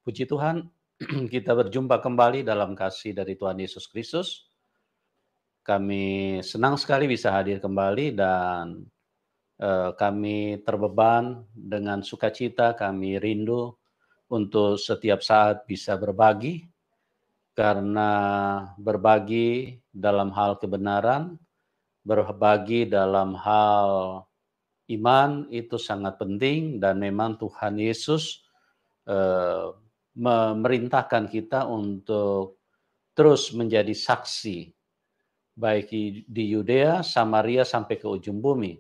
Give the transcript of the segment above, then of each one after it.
Puji Tuhan, kita berjumpa kembali dalam kasih dari Tuhan Yesus Kristus. Kami senang sekali bisa hadir kembali dan kami terbeban dengan sukacita, kami rindu untuk setiap saat bisa berbagi, karena berbagi dalam hal kebenaran, berbagi dalam hal iman itu sangat penting dan memang Tuhan Yesus eh, memerintahkan kita untuk terus menjadi saksi, baik di Yudea, Samaria, sampai ke ujung bumi.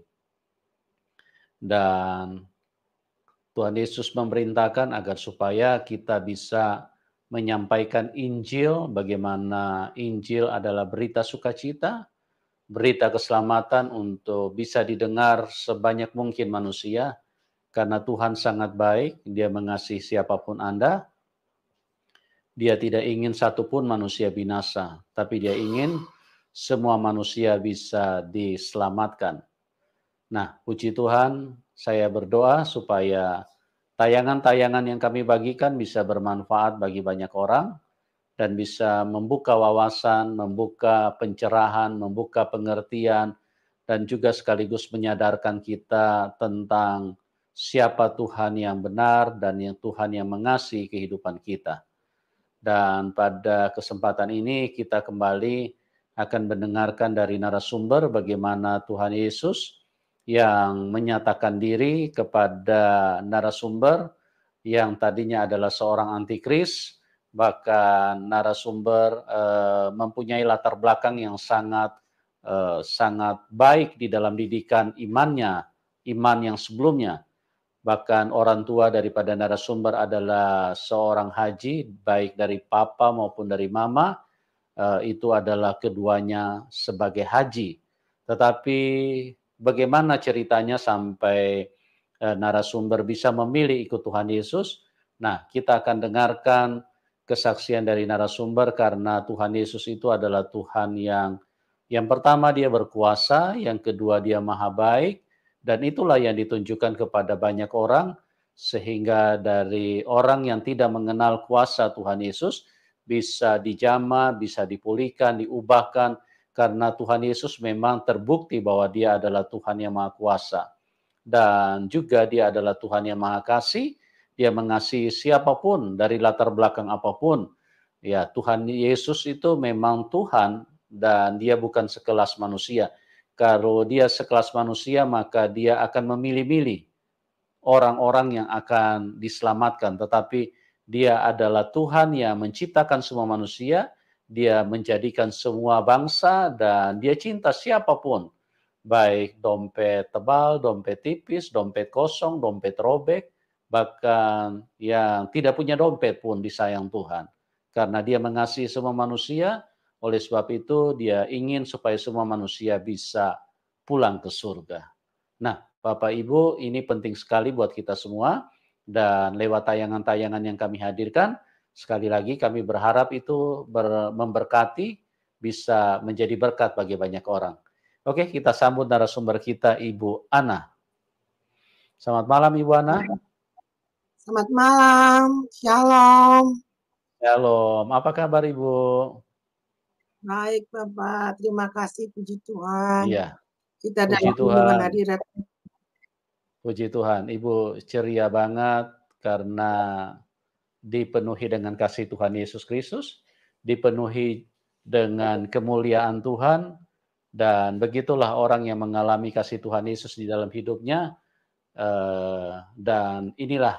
Dan Tuhan Yesus memerintahkan agar supaya kita bisa menyampaikan Injil, bagaimana Injil adalah berita sukacita, berita keselamatan untuk bisa didengar sebanyak mungkin manusia, karena Tuhan sangat baik, Dia mengasihi siapapun Anda. Dia tidak ingin satupun manusia binasa, tapi Dia ingin semua manusia bisa diselamatkan. Nah, puji Tuhan, saya berdoa supaya tayangan-tayangan yang kami bagikan bisa bermanfaat bagi banyak orang dan bisa membuka wawasan, membuka pencerahan, membuka pengertian, dan juga sekaligus menyadarkan kita tentang siapa Tuhan yang benar dan yang Tuhan yang mengasihi kehidupan kita. Dan pada kesempatan ini kita kembali akan mendengarkan dari narasumber bagaimana Tuhan Yesus yang menyatakan diri kepada narasumber yang tadinya adalah seorang antikris, bahkan narasumber mempunyai latar belakang yang sangat baik di dalam didikan imannya, iman yang sebelumnya. Bahkan orang tua daripada narasumber adalah seorang haji, baik dari papa maupun dari mama, itu adalah keduanya sebagai haji. Tetapi bagaimana ceritanya sampai narasumber bisa memilih ikut Tuhan Yesus? Nah, kita akan dengarkan kesaksian dari narasumber, karena Tuhan Yesus itu adalah Tuhan yang pertama Dia berkuasa, yang kedua Dia maha baik, dan itulah yang ditunjukkan kepada banyak orang, sehingga dari orang yang tidak mengenal kuasa Tuhan Yesus bisa dijamah, bisa dipulihkan, diubahkan, karena Tuhan Yesus memang terbukti bahwa Dia adalah Tuhan yang Maha Kuasa. Dan juga Dia adalah Tuhan yang Maha Kasih, Dia mengasihi siapapun dari latar belakang apapun. Ya, Tuhan Yesus itu memang Tuhan dan Dia bukan sekelas manusia. Kalau Dia sekelas manusia, maka Dia akan memilih-milih orang-orang yang akan diselamatkan. Tetapi Dia adalah Tuhan yang menciptakan semua manusia, Dia menjadikan semua bangsa, dan Dia cinta siapapun. Baik dompet tebal, dompet tipis, dompet kosong, dompet robek, bahkan yang tidak punya dompet pun disayang Tuhan. Karena Dia mengasihi semua manusia, oleh sebab itu Dia ingin supaya semua manusia bisa pulang ke surga. Nah, Bapak Ibu, ini penting sekali buat kita semua, dan lewat tayangan-tayangan yang kami hadirkan, sekali lagi kami berharap itu memberkati, bisa menjadi berkat bagi banyak orang. Oke, kita sambut narasumber kita, Ibu Ana. Selamat malam, Ibu Ana. Selamat malam, shalom. Shalom, apa kabar Ibu? Baik Bapak, terima kasih, puji Tuhan. Iya, Kita puji dalam lindungan Tuhan. hadirat. Puji Tuhan, Ibu ceria banget karena dipenuhi dengan kasih Tuhan Yesus Kristus, dipenuhi dengan kemuliaan Tuhan, dan begitulah orang yang mengalami kasih Tuhan Yesus di dalam hidupnya. Dan inilah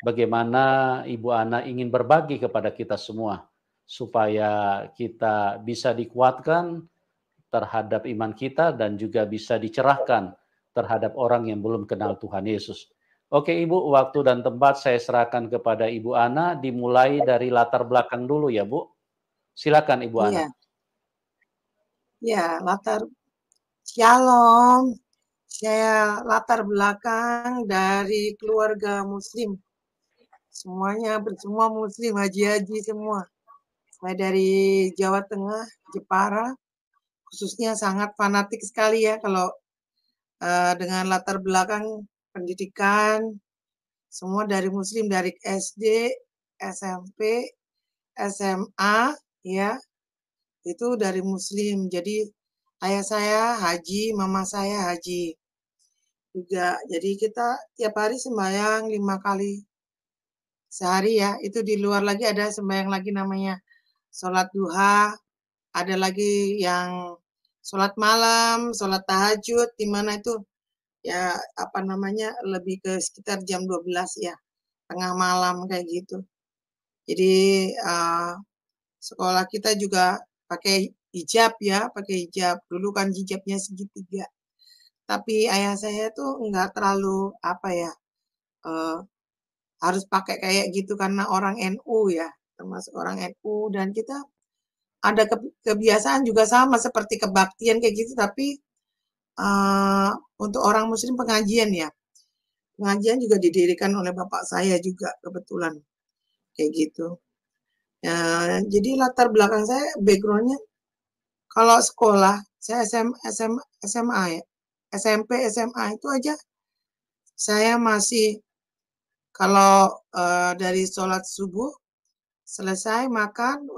bagaimana Ibu Ana ingin berbagi kepada kita semua, supaya kita bisa dikuatkan terhadap iman kita dan juga bisa dicerahkan terhadap orang yang belum kenal Tuhan Yesus. Oke Ibu, waktu dan tempat saya serahkan kepada Ibu Ana, dimulai dari latar belakang dulu ya Bu. Silakan Ibu Ana. Ya, shalom. Saya latar belakang dari keluarga Muslim. Semua Muslim, haji-haji semua. Saya dari Jawa Tengah, Jepara, khususnya sangat fanatik sekali ya kalau dengan latar belakang pendidikan, Semua dari muslim, dari SD, SMP, SMA, ya, itu dari muslim. Jadi ayah saya haji, mama saya haji juga. Jadi kita tiap hari sembahyang 5 kali sehari ya. Itu di luar lagi ada sembahyang lagi namanya sholat duha, ada lagi yang sholat malam, sholat tahajud, di mana itu ya apa namanya lebih ke sekitar jam 12 ya, tengah malam kayak gitu. Jadi sekolah kita juga pakai hijab ya, pakai hijab. Dulu kan hijabnya segitiga. Tapi ayah saya tuh nggak terlalu apa ya, eh, harus pakai kayak gitu karena orang NU ya, termasuk orang NU dan kita ada kebiasaan juga sama seperti kebaktian kayak gitu, tapi untuk orang muslim pengajian ya. Pengajian juga didirikan oleh bapak saya juga kebetulan kayak gitu. Ya, jadi latar belakang saya backgroundnya kalau sekolah saya SMA ya, SMP SMA itu aja saya masih kalau dari sholat subuh selesai makan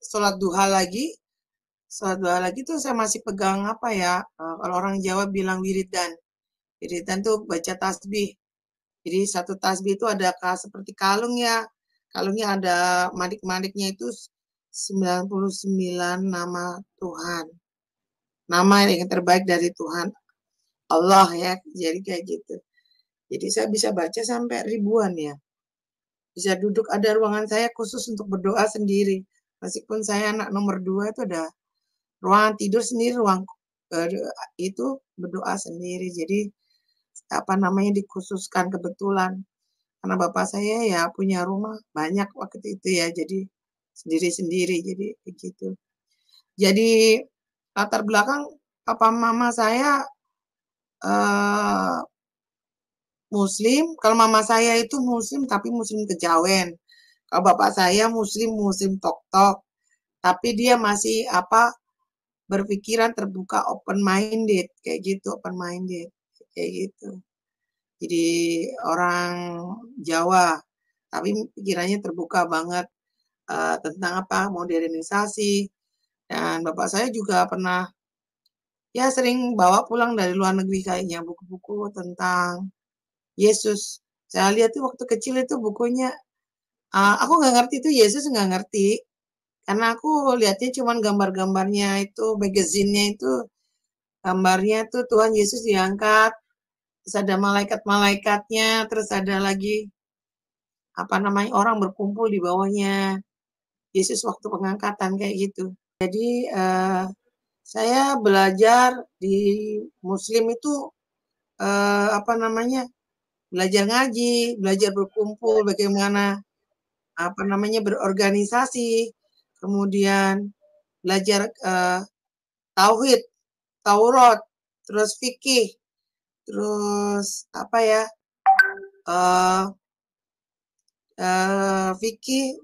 sholat duha lagi. Sholat duha lagi tuh saya masih pegang apa ya, kalau orang Jawa bilang wiridan. Wiridan tuh baca tasbih. Jadi satu tasbih itu ada seperti kalung ya. Kalungnya ada manik-maniknya itu 99 nama Tuhan. Nama yang terbaik dari Tuhan. Allah ya. Jadi kayak gitu. Jadi saya bisa baca sampai ribuan ya. Bisa duduk, ada ruangan saya khusus untuk berdoa sendiri. Meskipun saya anak nomor 2 itu ada ruangan tidur sendiri, ruang itu berdoa sendiri. Jadi apa namanya dikhususkan kebetulan karena bapak saya ya punya rumah banyak waktu itu ya, jadi sendiri-sendiri jadi begitu. Jadi latar belakang papa mama saya muslim, kalau mama saya itu muslim tapi muslim kejawen. Kalau bapak saya muslim tok-tok, tapi dia masih apa berpikiran terbuka, open minded kayak gitu, open minded kayak gitu. Jadi orang Jawa, tapi pikirannya terbuka banget tentang apa modernisasi. Dan bapak saya juga pernah ya sering bawa pulang dari luar negeri kayaknya buku-buku tentang Yesus. Saya lihat tuh waktu kecil itu bukunya, aku nggak ngerti itu Yesus nggak ngerti, karena aku lihatnya cuman gambar-gambarnya itu, magazinnya itu, gambarnya tuh Tuhan Yesus diangkat, terus ada malaikat-malaikatnya, terus ada lagi apa namanya orang berkumpul di bawahnya Yesus waktu pengangkatan kayak gitu. Jadi saya belajar di Muslim itu apa namanya belajar ngaji, belajar berkumpul, bagaimana apa namanya berorganisasi, kemudian belajar tauhid, Taurat, terus fikih, terus apa ya fikih,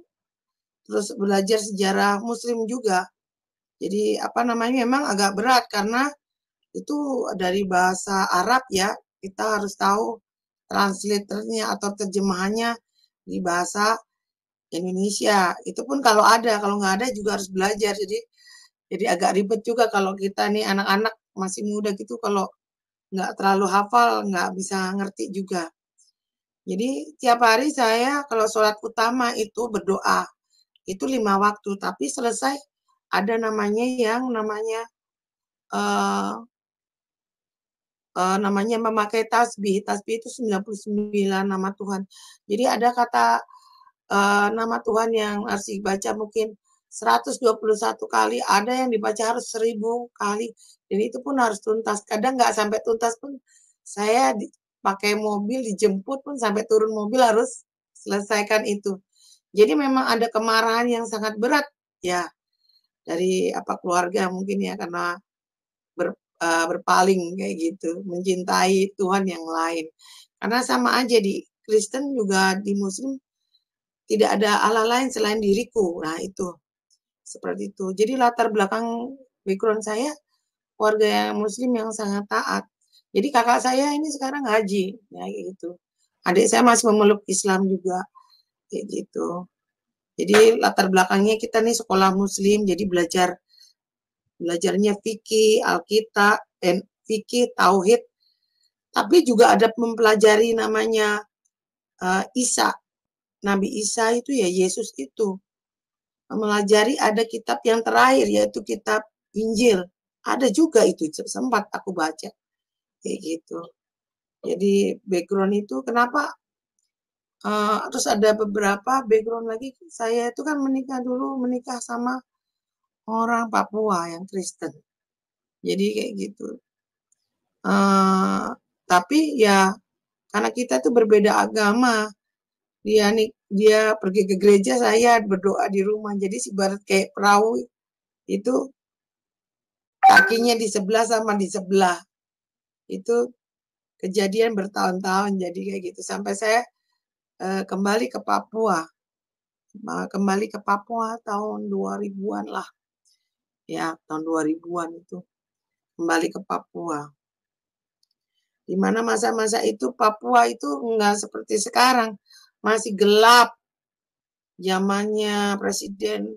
terus belajar sejarah Muslim juga. Jadi apa namanya memang agak berat karena itu dari bahasa Arab ya, kita harus tahu translatornya atau terjemahannya di bahasa Indonesia. Itu pun kalau ada, kalau nggak ada juga harus belajar. Jadi agak ribet juga kalau kita nih anak-anak masih muda gitu, kalau nggak terlalu hafal, nggak bisa ngerti juga. Jadi tiap hari saya kalau sholat utama itu berdoa, itu 5 waktu, tapi selesai ada namanya yang namanya namanya memakai tasbih. Tasbih itu 99 nama Tuhan. Jadi ada kata nama Tuhan yang harus dibaca mungkin 121 kali, ada yang dibaca harus 1000 kali. Dan itu pun harus tuntas. Kadang nggak sampai tuntas pun saya pakai mobil dijemput pun sampai turun mobil harus selesaikan itu. Jadi memang ada kemarahan yang sangat berat ya dari apa keluarga mungkin ya karena berpaling kayak gitu, mencintai Tuhan yang lain. Karena sama aja di Kristen juga di Muslim tidak ada Allah lain selain diriku. Nah itu seperti itu. Jadi latar belakang background saya warga Muslim yang sangat taat. Jadi kakak saya ini sekarang haji, ya gitu. Adik saya masih memeluk Islam juga, kayak gitu. Jadi latar belakangnya kita nih sekolah Muslim, jadi belajarnya fikih, Alkitab, fikih, tauhid, tapi juga ada mempelajari namanya Isa, Nabi Isa itu ya Yesus itu. Mempelajari ada kitab yang terakhir yaitu kitab Injil. Ada juga itu sempat aku baca kayak gitu. Jadi background itu kenapa terus ada beberapa background lagi saya itu kan menikah sama orang Papua yang Kristen. Jadi kayak gitu. Tapi ya karena kita tuh berbeda agama, dia pergi ke gereja, saya berdoa di rumah. Jadi ibarat kayak perahu itu kakinya di sebelah sama di sebelah. Itu kejadian bertahun-tahun jadi kayak gitu. Sampai saya kembali ke Papua. Kembali ke Papua tahun 2000-an lah. Ya, tahun 2000-an itu. Kembali ke Papua. Di mana masa-masa itu Papua itu enggak seperti sekarang. Masih gelap. Zamannya Presiden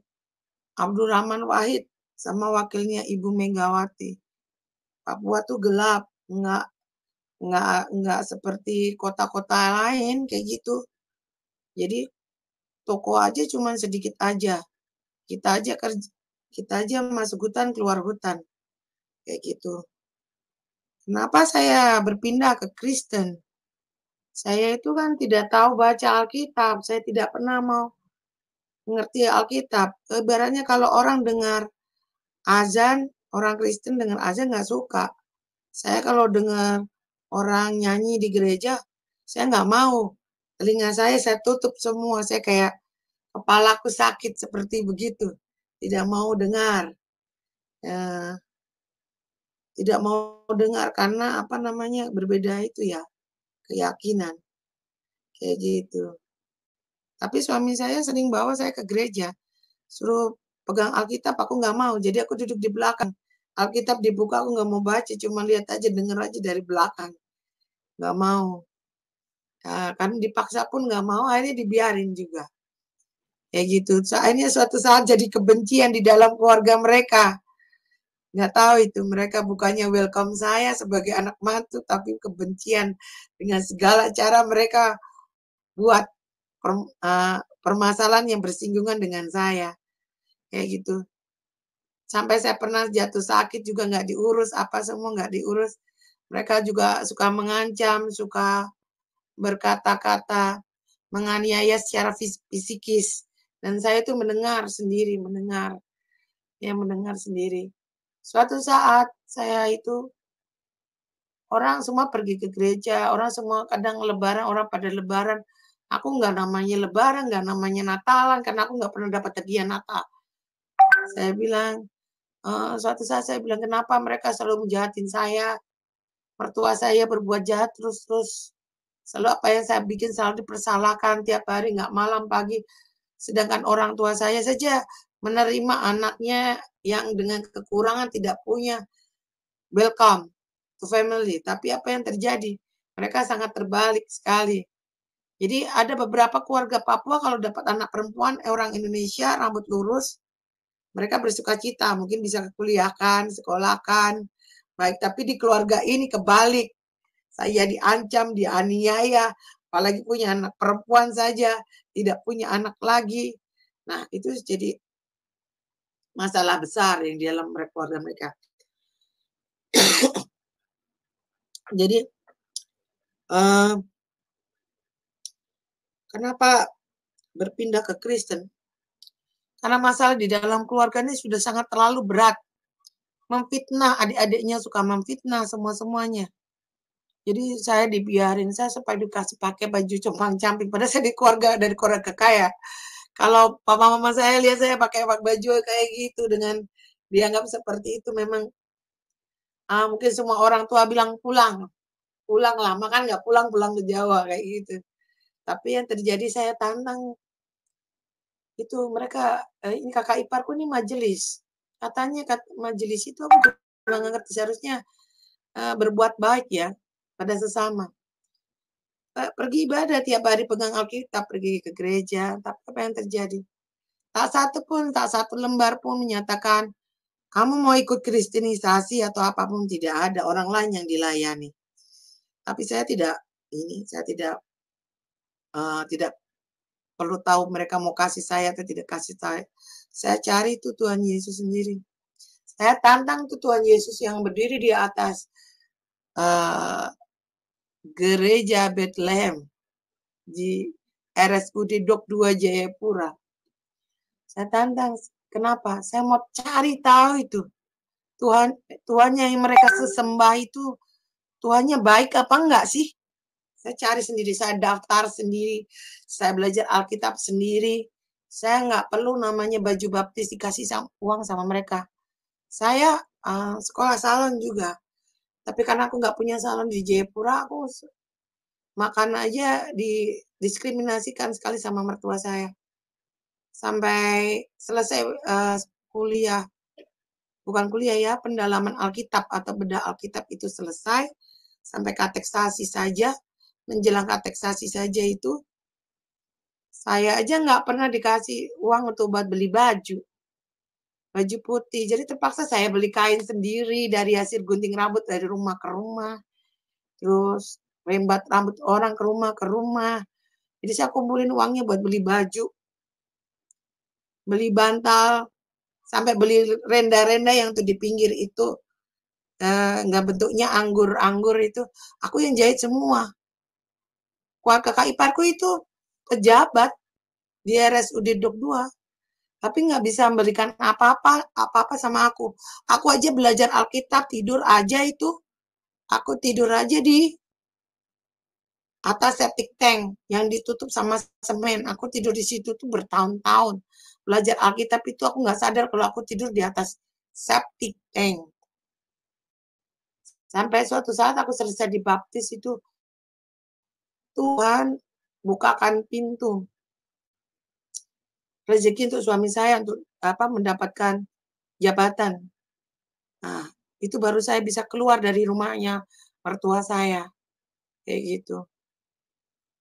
Abdurrahman Wahid sama wakilnya Ibu Megawati. Papua tuh gelap, enggak seperti kota-kota lain kayak gitu. Jadi toko aja cuman sedikit aja. Kita aja masuk hutan keluar hutan. Kayak gitu. Kenapa saya berpindah ke Kristen? Saya itu kan tidak tahu baca Alkitab, saya tidak pernah mau mengerti Alkitab. Ibaratnya kalau orang dengar azan, orang Kristen dengar azan nggak suka. Saya kalau dengar orang nyanyi di gereja, saya nggak mau. Telinga saya tutup semua. Saya kayak kepalaku sakit seperti begitu. Tidak mau dengar. Tidak mau dengar karena apa namanya berbeda itu ya keyakinan kayak gitu. Tapi suami saya sering bawa saya ke gereja, suruh pegang Alkitab aku nggak mau, jadi aku duduk di belakang. Alkitab dibuka aku nggak mau baca, cuma lihat aja, denger aja dari belakang, nggak mau. Kan dipaksa pun nggak mau, akhirnya dibiarin juga. Kayak gitu. Akhirnya suatu saat jadi kebencian di dalam keluarga mereka. Nggak tahu itu, mereka bukannya welcome saya sebagai anak mantu, tapi kebencian dengan segala cara mereka buat permasalahan yang bersinggungan dengan saya. Kayak gitu. Sampai saya pernah jatuh sakit juga nggak diurus, apa semua nggak diurus. Mereka juga suka mengancam, suka berkata-kata, menganiaya secara fisikis. Dan saya itu mendengar sendiri. Suatu saat saya itu orang semua pergi ke gereja, orang semua kadang lebaran, orang pada lebaran. Aku nggak namanya lebaran, nggak namanya Natalan, karena aku nggak pernah dapat hadiah Natal. Saya bilang, suatu saat saya bilang, kenapa mereka selalu menjahatin saya? Mertua saya berbuat jahat terus-terus. Selalu apa yang saya bikin selalu dipersalahkan tiap hari, nggak malam, pagi. Sedangkan orang tua saya saja menerima anaknya yang dengan kekurangan tidak punya. Welcome to family. Tapi apa yang terjadi? Mereka sangat terbalik sekali. Jadi ada beberapa keluarga Papua kalau dapat anak perempuan orang Indonesia rambut lurus, mereka bersukacita, mungkin bisa kuliahkan, sekolahkan. Baik, tapi di keluarga ini kebalik. Saya diancam, dianiaya, apalagi punya anak perempuan saja, tidak punya anak lagi. Nah, itu jadi masalah besar yang di dalam keluarga mereka. Jadi kenapa berpindah ke Kristen? Karena masalah di dalam keluarga ini sudah sangat terlalu berat. Memfitnah, adik-adiknya suka memfitnah semua-semuanya. Jadi saya dibiarin, saya supaya dikasih pakai baju compang-camping. Padahal saya dari keluarga kaya. Kalau papa mama saya lihat saya pakai baju kayak gitu dengan dianggap seperti itu memang mungkin semua orang tua bilang pulang lah, makan nggak pulang ke Jawa kayak gitu. Tapi yang terjadi saya tantang itu mereka ini kakak iparku ini majelis. Katanya majelis itu aku juga nggak ngerti, seharusnya berbuat baik ya pada sesama. pergi ibadah tiap hari, pegang Alkitab, pergi ke gereja, tapi apa yang terjadi? Tak satu lembar pun menyatakan, kamu mau ikut kristenisasi atau apapun, tidak ada, orang lain yang dilayani. Tapi saya tidak tidak perlu tahu mereka mau kasih saya atau tidak kasih saya. Saya cari itu Tuhan Yesus sendiri. Saya tantang tuh Tuhan Yesus yang berdiri di atas gereja Bethlehem di RSUD Dok 2 Jayapura. Saya tantang, kenapa? Saya mau cari tahu itu. Tuhannya yang mereka sembah itu, Tuhannya baik apa enggak sih? Saya cari sendiri, saya daftar sendiri, saya belajar Alkitab sendiri. Saya nggak perlu namanya baju baptis dikasih uang sama mereka. Saya sekolah salon juga. Tapi karena aku nggak punya salon di Jayapura, aku makan aja didiskriminasikan sekali sama mertua saya. Sampai selesai kuliah, bukan kuliah ya, pendalaman Alkitab atau bedah Alkitab itu selesai, sampai kateksasi saja, menjelang kateksasi saja itu, saya aja nggak pernah dikasih uang untuk buat beli baju putih. Jadi terpaksa saya beli kain sendiri dari hasil gunting rambut dari rumah ke rumah. Terus rembat rambut orang ke rumah. Jadi saya kumpulin uangnya buat beli baju, beli bantal, sampai beli renda-renda yang tuh di pinggir itu. Nggak bentuknya anggur itu. Aku yang jahit semua. Kakak iparku itu pejabat di RSUD Dok 2. Tapi nggak bisa memberikan apa-apa sama aku. Aku aja belajar Alkitab, tidur aja itu. Aku tidur aja di atas septic tank yang ditutup sama semen. Aku tidur di situ tuh bertahun-tahun. Belajar Alkitab itu aku nggak sadar kalau aku tidur di atas septic tank. Sampai suatu saat aku selesai dibaptis itu, Tuhan bukakan pintu rezeki untuk suami saya untuk mendapatkan jabatan. Nah, itu baru saya bisa keluar dari rumahnya mertua saya. Kayak gitu.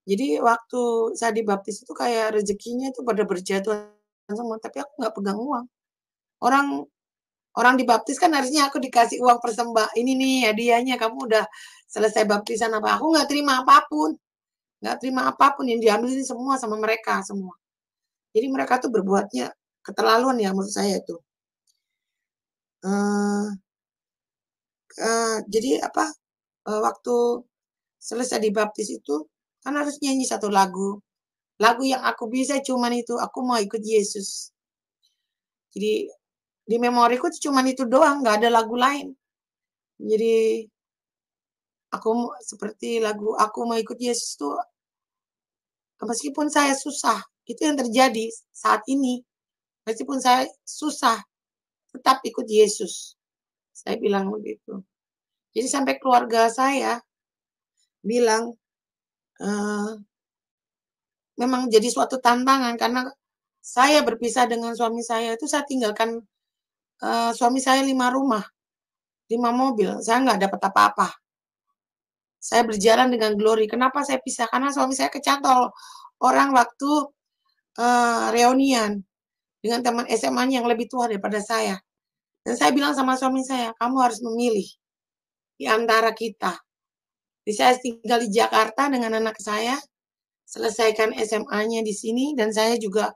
Jadi waktu saya dibaptis itu kayak rezekinya itu pada berjatuhan semua, tapi aku nggak pegang uang. Orang dibaptis kan harusnya aku dikasih uang ini nih hadiahnya, kamu udah selesai baptisan apa. Aku nggak terima apapun. Nggak terima apapun yang diambil ini semua sama mereka semua. Jadi mereka tuh berbuatnya keterlaluan ya menurut saya itu. Jadi waktu selesai dibaptis itu kan harus nyanyi satu lagu. Lagu yang aku bisa cuman itu, aku mau ikut Yesus. Jadi di memoriku cuman itu doang, nggak ada lagu lain. Jadi aku seperti lagu aku mau ikut Yesus tuh, meskipun saya susah, itu yang terjadi saat ini. Meskipun saya susah, tetap ikut Yesus. Saya bilang begitu. Jadi sampai keluarga saya bilang, memang jadi suatu tantangan karena saya berpisah dengan suami saya itu saya tinggalkan suami saya 5 rumah, 5 mobil, saya nggak dapat apa-apa. Saya berjalan dengan glory. Kenapa saya pisah? Karena suami saya kecantol orang waktu reunian dengan teman SMA-nya yang lebih tua daripada saya. Dan saya bilang sama suami saya, kamu harus memilih di antara kita. Jadi saya tinggal di Jakarta dengan anak saya, selesaikan SMA-nya di sini, dan saya juga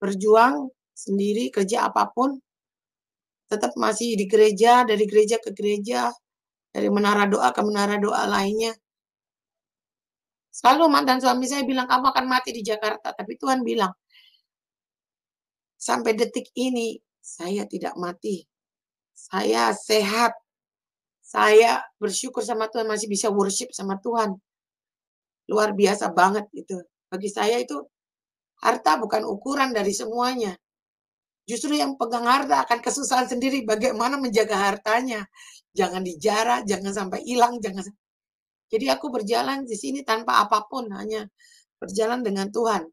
berjuang sendiri, kerja apapun, tetap masih di gereja, dari gereja ke gereja, dari menara doa ke menara doa lainnya. Selalu mantan suami saya bilang, kamu akan mati di Jakarta. Tapi Tuhan bilang, sampai detik ini, saya tidak mati. Saya sehat. Saya bersyukur sama Tuhan, masih bisa worship sama Tuhan. Luar biasa banget itu. Bagi saya itu, harta bukan ukuran dari semuanya. Justru yang pegang harta akan kesusahan sendiri bagaimana menjaga hartanya. Jangan dijarah, jangan sampai hilang, Jadi aku berjalan di sini tanpa apapun, hanya berjalan dengan Tuhan.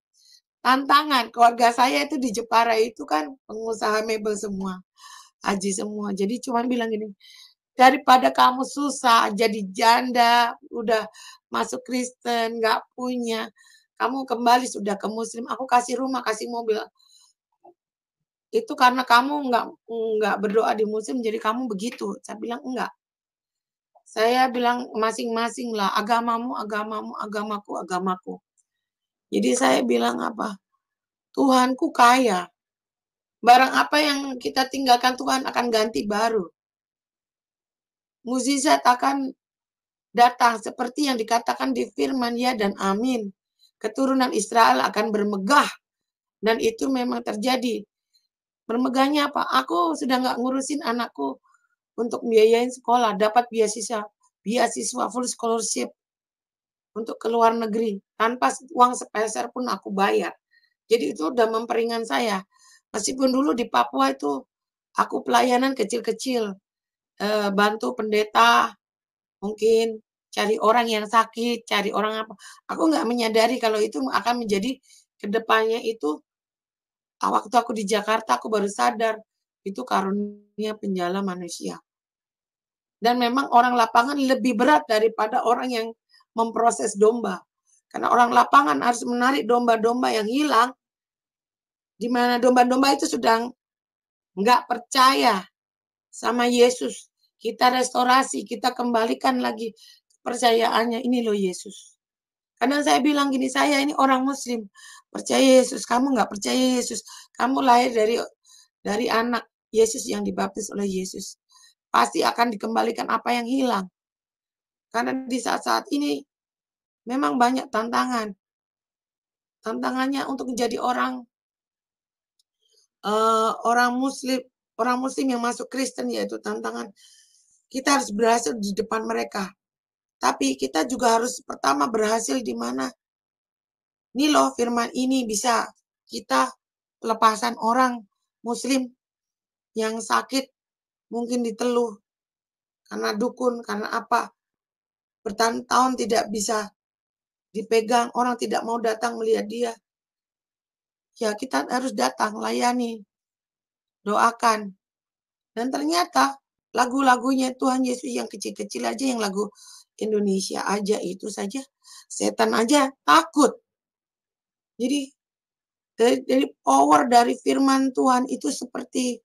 Tantangan keluarga saya itu di Jepara itu kan pengusaha mebel semua, haji semua. Jadi cuma bilang gini, daripada kamu susah jadi janda, udah masuk Kristen, nggak punya. Kamu kembali sudah ke Muslim, aku kasih rumah, kasih mobil. Itu karena kamu nggak berdoa di Muslim, jadi kamu begitu. Saya bilang enggak. Saya bilang masing-masing lah, agamamu, agamamu, agamaku, agamaku. Jadi saya bilang apa? Tuhanku kaya. Barang apa yang kita tinggalkan Tuhan akan ganti baru. Mukjizat akan datang seperti yang dikatakan di firman ya dan amin. Keturunan Israel akan bermegah. Dan itu memang terjadi. Bermegahnya apa? Aku sudah nggak ngurusin anakku untuk biayain sekolah, dapat beasiswa full scholarship untuk ke luar negeri. Tanpa uang sepeser pun aku bayar. Jadi itu udah memperingan saya. Meskipun dulu di Papua itu aku pelayanan kecil-kecil. Bantu pendeta, mungkin cari orang yang sakit, cari orang apa. Aku nggak menyadari kalau itu akan menjadi kedepannya itu, waktu aku di Jakarta aku baru sadar itu karunia penjala manusia. Dan memang orang lapangan lebih berat daripada orang yang memproses domba. Karena orang lapangan harus menarik domba-domba yang hilang, di mana domba-domba itu sudah nggak percaya sama Yesus. Kita restorasi, kita kembalikan lagi kepercayaannya. Ini loh Yesus. Karena saya bilang gini, saya ini orang Muslim, percaya Yesus. Kamu nggak percaya Yesus. Kamu lahir dari anak Yesus yang dibaptis oleh Yesus. Pasti akan dikembalikan apa yang hilang. Karena di saat-saat ini memang banyak tantangan. Tantangannya untuk menjadi orang Muslim yang masuk Kristen, yaitu tantangan kita harus berhasil di depan mereka. Tapi kita juga harus pertama berhasil di mana ini loh firman ini bisa kita pelepasan orang Muslim yang sakit, mungkin diteluh karena dukun, karena apa, bertahun-tahun tidak bisa dipegang, orang tidak mau datang melihat dia. Ya kita harus datang, layani, doakan. Dan ternyata lagu-lagunya Tuhan Yesus yang kecil-kecil aja, yang lagu Indonesia aja itu saja, setan aja takut. Jadi dari power dari firman Tuhan itu seperti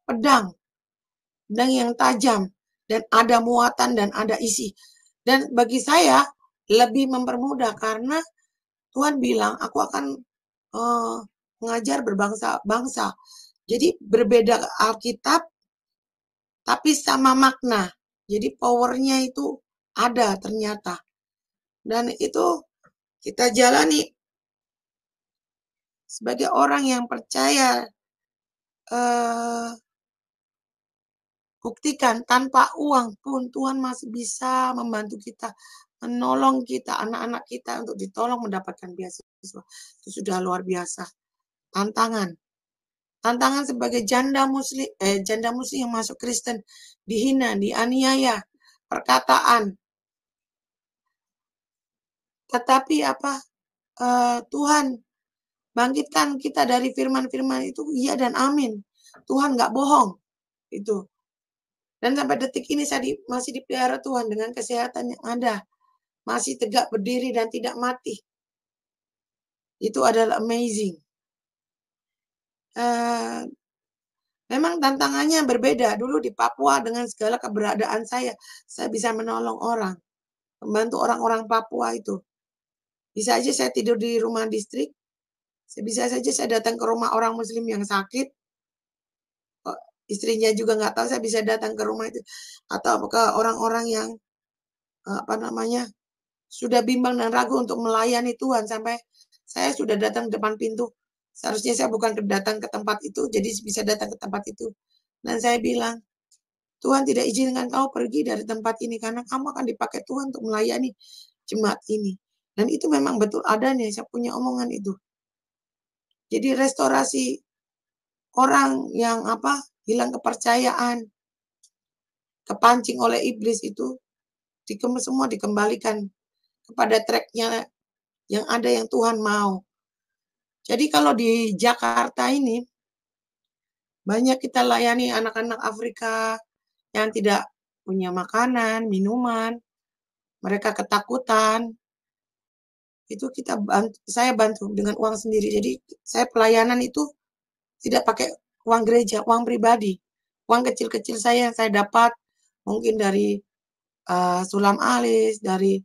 pedang yang tajam, dan ada muatan dan ada isi. Dan bagi saya lebih mempermudah karena Tuhan bilang aku akan mengajar berbangsa-bangsa. Jadi berbeda Alkitab tapi sama makna. Jadi powernya itu ada ternyata. Dan itu kita jalani sebagai orang yang percaya. Buktikan tanpa uang pun Tuhan masih bisa membantu kita, menolong kita, anak-anak kita untuk ditolong mendapatkan beasiswa. Itu sudah luar biasa. Tantangan sebagai janda muslim yang masuk Kristen, dihina, dianiaya, perkataan. Tetapi Tuhan bangkitkan kita dari firman-firman itu, iya dan amin. Tuhan nggak bohong. Itu. Dan sampai detik ini saya masih dipelihara Tuhan dengan kesehatan yang ada. Masih tegak berdiri dan tidak mati. Itu adalah amazing. Memang tantangannya berbeda. Dulu di Papua dengan segala keberadaan saya bisa menolong orang. Membantu orang-orang Papua itu. Bisa aja saya tidur di rumah distrik. Bisa saja saya datang ke rumah orang Muslim yang sakit. Istrinya juga nggak tahu, saya bisa datang ke rumah itu. Atau ke orang-orang yang sudah bimbang dan ragu untuk melayani Tuhan, sampai saya sudah datang di depan pintu. Seharusnya saya bukan datang ke tempat itu, jadi bisa datang ke tempat itu. Dan saya bilang, Tuhan tidak izinkan kau pergi dari tempat ini karena kamu akan dipakai Tuhan untuk melayani jemaat ini. Dan itu memang betul adanya, saya punya omongan itu. Jadi restorasi orang yang hilang kepercayaan, kepancing oleh iblis itu semua dikembalikan kepada tracknya yang ada yang Tuhan mau. Jadi kalau di Jakarta ini banyak kita layani anak-anak Afrika yang tidak punya makanan, minuman. mereka ketakutan, itu saya bantu dengan uang sendiri. Jadi saya pelayanan itu tidak pakai uang gereja, uang pribadi. Uang kecil-kecil saya yang saya dapat mungkin dari sulam alis, dari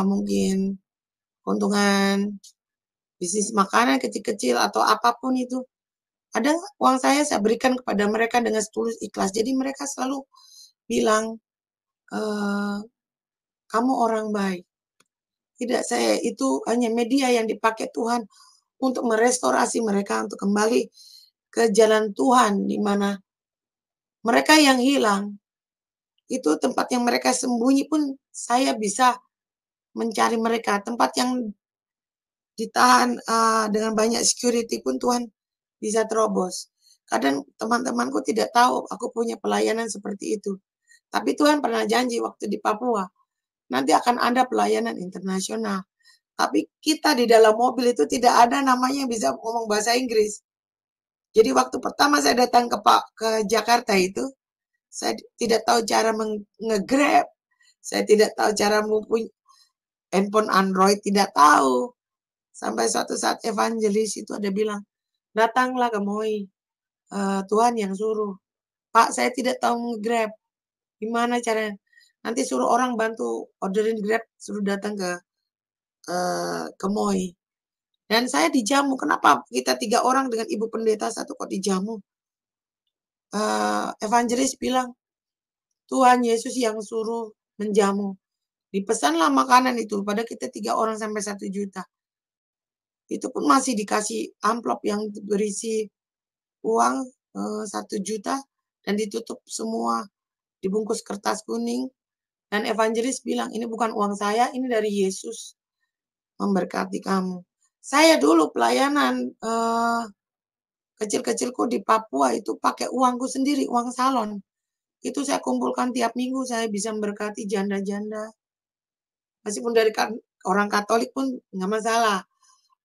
mungkin keuntungan bisnis makanan kecil-kecil atau apapun itu. Ada uang saya berikan kepada mereka dengan tulus ikhlas. Jadi mereka selalu bilang, kamu orang baik. Tidak, saya itu hanya media yang dipakai Tuhan untuk merestorasi mereka, untuk kembali ke jalan Tuhan, di mana mereka yang hilang, itu tempat yang mereka sembunyi pun saya bisa mencari mereka. Tempat yang ditahan dengan banyak security pun Tuhan bisa terobos. Kadang teman-temanku tidak tahu aku punya pelayanan seperti itu. Tapi Tuhan pernah janji waktu di Papua, nanti akan ada pelayanan internasional. Tapi kita di dalam mobil itu tidak ada namanya yang bisa ngomong bahasa Inggris. Jadi waktu pertama saya datang ke Jakarta itu, saya tidak tahu cara nge-grab, saya tidak tahu cara mempunyai handphone Android, tidak tahu. Sampai suatu saat evangelis itu ada bilang, datanglah ke Moi, Tuhan yang suruh. Pak, saya tidak tahu nge-grab. Gimana caranya? Nanti suruh orang bantu orderin Grab, suruh datang ke Moi. Dan saya dijamu. Kenapa kita 3 orang dengan ibu pendeta 1 kok dijamu? Evangelis bilang, Tuhan Yesus yang suruh menjamu. Dipesanlah makanan itu pada kita 3 orang sampai 1 juta. Itu pun masih dikasih amplop yang berisi uang 1 juta dan ditutup semua, dibungkus kertas kuning. Dan evangelis bilang, ini bukan uang saya, ini dari Yesus memberkati kamu. Saya dulu pelayanan kecil-kecilku di Papua itu pakai uangku sendiri, uang salon. Itu saya kumpulkan tiap minggu, saya bisa memberkati janda-janda. Meskipun dari orang Katolik pun nggak masalah.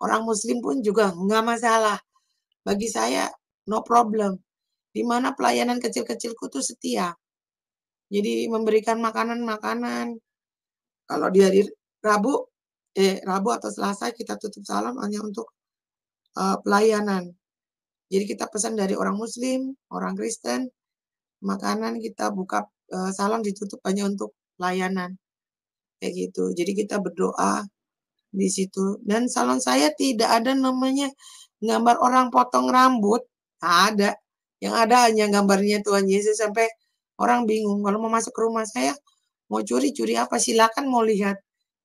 Orang Muslim pun juga nggak masalah. Bagi saya, no problem. Di mana pelayanan kecil-kecilku tuh setia. Jadi memberikan makanan-makanan. Kalau di hari Rabu atau Selasa kita tutup salam hanya untuk pelayanan. Jadi kita pesan dari orang Muslim, orang Kristen, makanan kita buka salam ditutup hanya untuk pelayanan. Kayak gitu. Jadi kita berdoa di situ. Dan salon saya tidak ada namanya gambar orang potong rambut. Nggak ada. Yang ada hanya gambarnya Tuhan Yesus sampai orang bingung. Kalau mau masuk ke rumah saya, mau curi apa? Silakan mau lihat.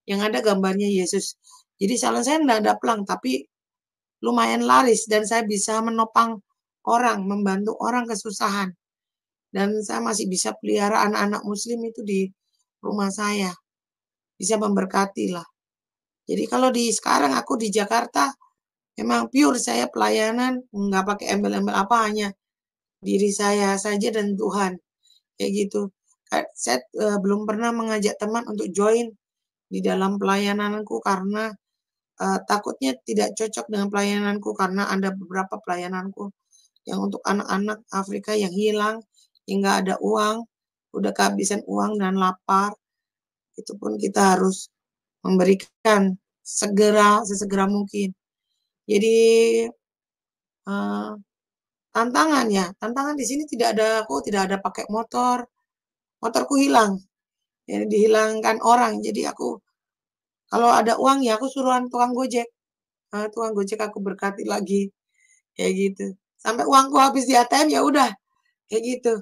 Yang ada gambarnya Yesus. Jadi salon saya enggak ada pelang, tapi lumayan laris. Dan saya bisa menopang orang, membantu orang kesusahan. Dan saya masih bisa pelihara anak-anak muslim itu di rumah saya. Bisa memberkati lah. Jadi kalau sekarang aku di Jakarta, memang pure saya pelayanan, nggak pakai embel-embel apa, hanya diri saya saja dan Tuhan. Kayak gitu. Saya belum pernah mengajak teman untuk join di dalam pelayananku karena takutnya tidak cocok dengan pelayananku karena ada beberapa pelayananku yang untuk anak-anak Afrika yang hilang, yang nggak ada uang, udah kehabisan uang dan lapar. Itu pun kita harus memberikan sesegera mungkin. Jadi tantangan di sini aku tidak ada pakai motorku hilang, jadi dihilangkan orang. Jadi aku kalau ada uang ya aku suruhan tukang gojek, tukang gojek aku berkati lagi, kayak gitu. Sampai uangku habis di ATM ya udah, kayak gitu.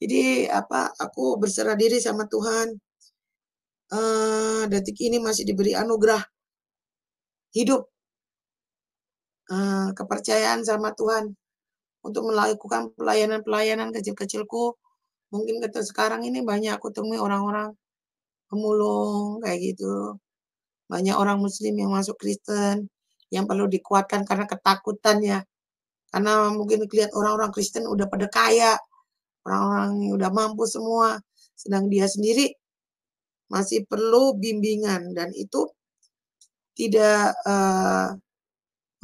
Jadi aku berserah diri sama Tuhan. Detik ini masih diberi anugerah hidup, kepercayaan sama Tuhan untuk melakukan pelayanan-pelayanan kecil-kecilku. Mungkin sekarang ini banyak aku temui orang-orang pemulung kayak gitu. Banyak orang Muslim yang masuk Kristen yang perlu dikuatkan karena ketakutan ya. Karena mungkin lihat orang-orang Kristen udah pada kaya, orang-orang yang udah mampu semua, sedang dia sendiri masih perlu bimbingan dan itu tidak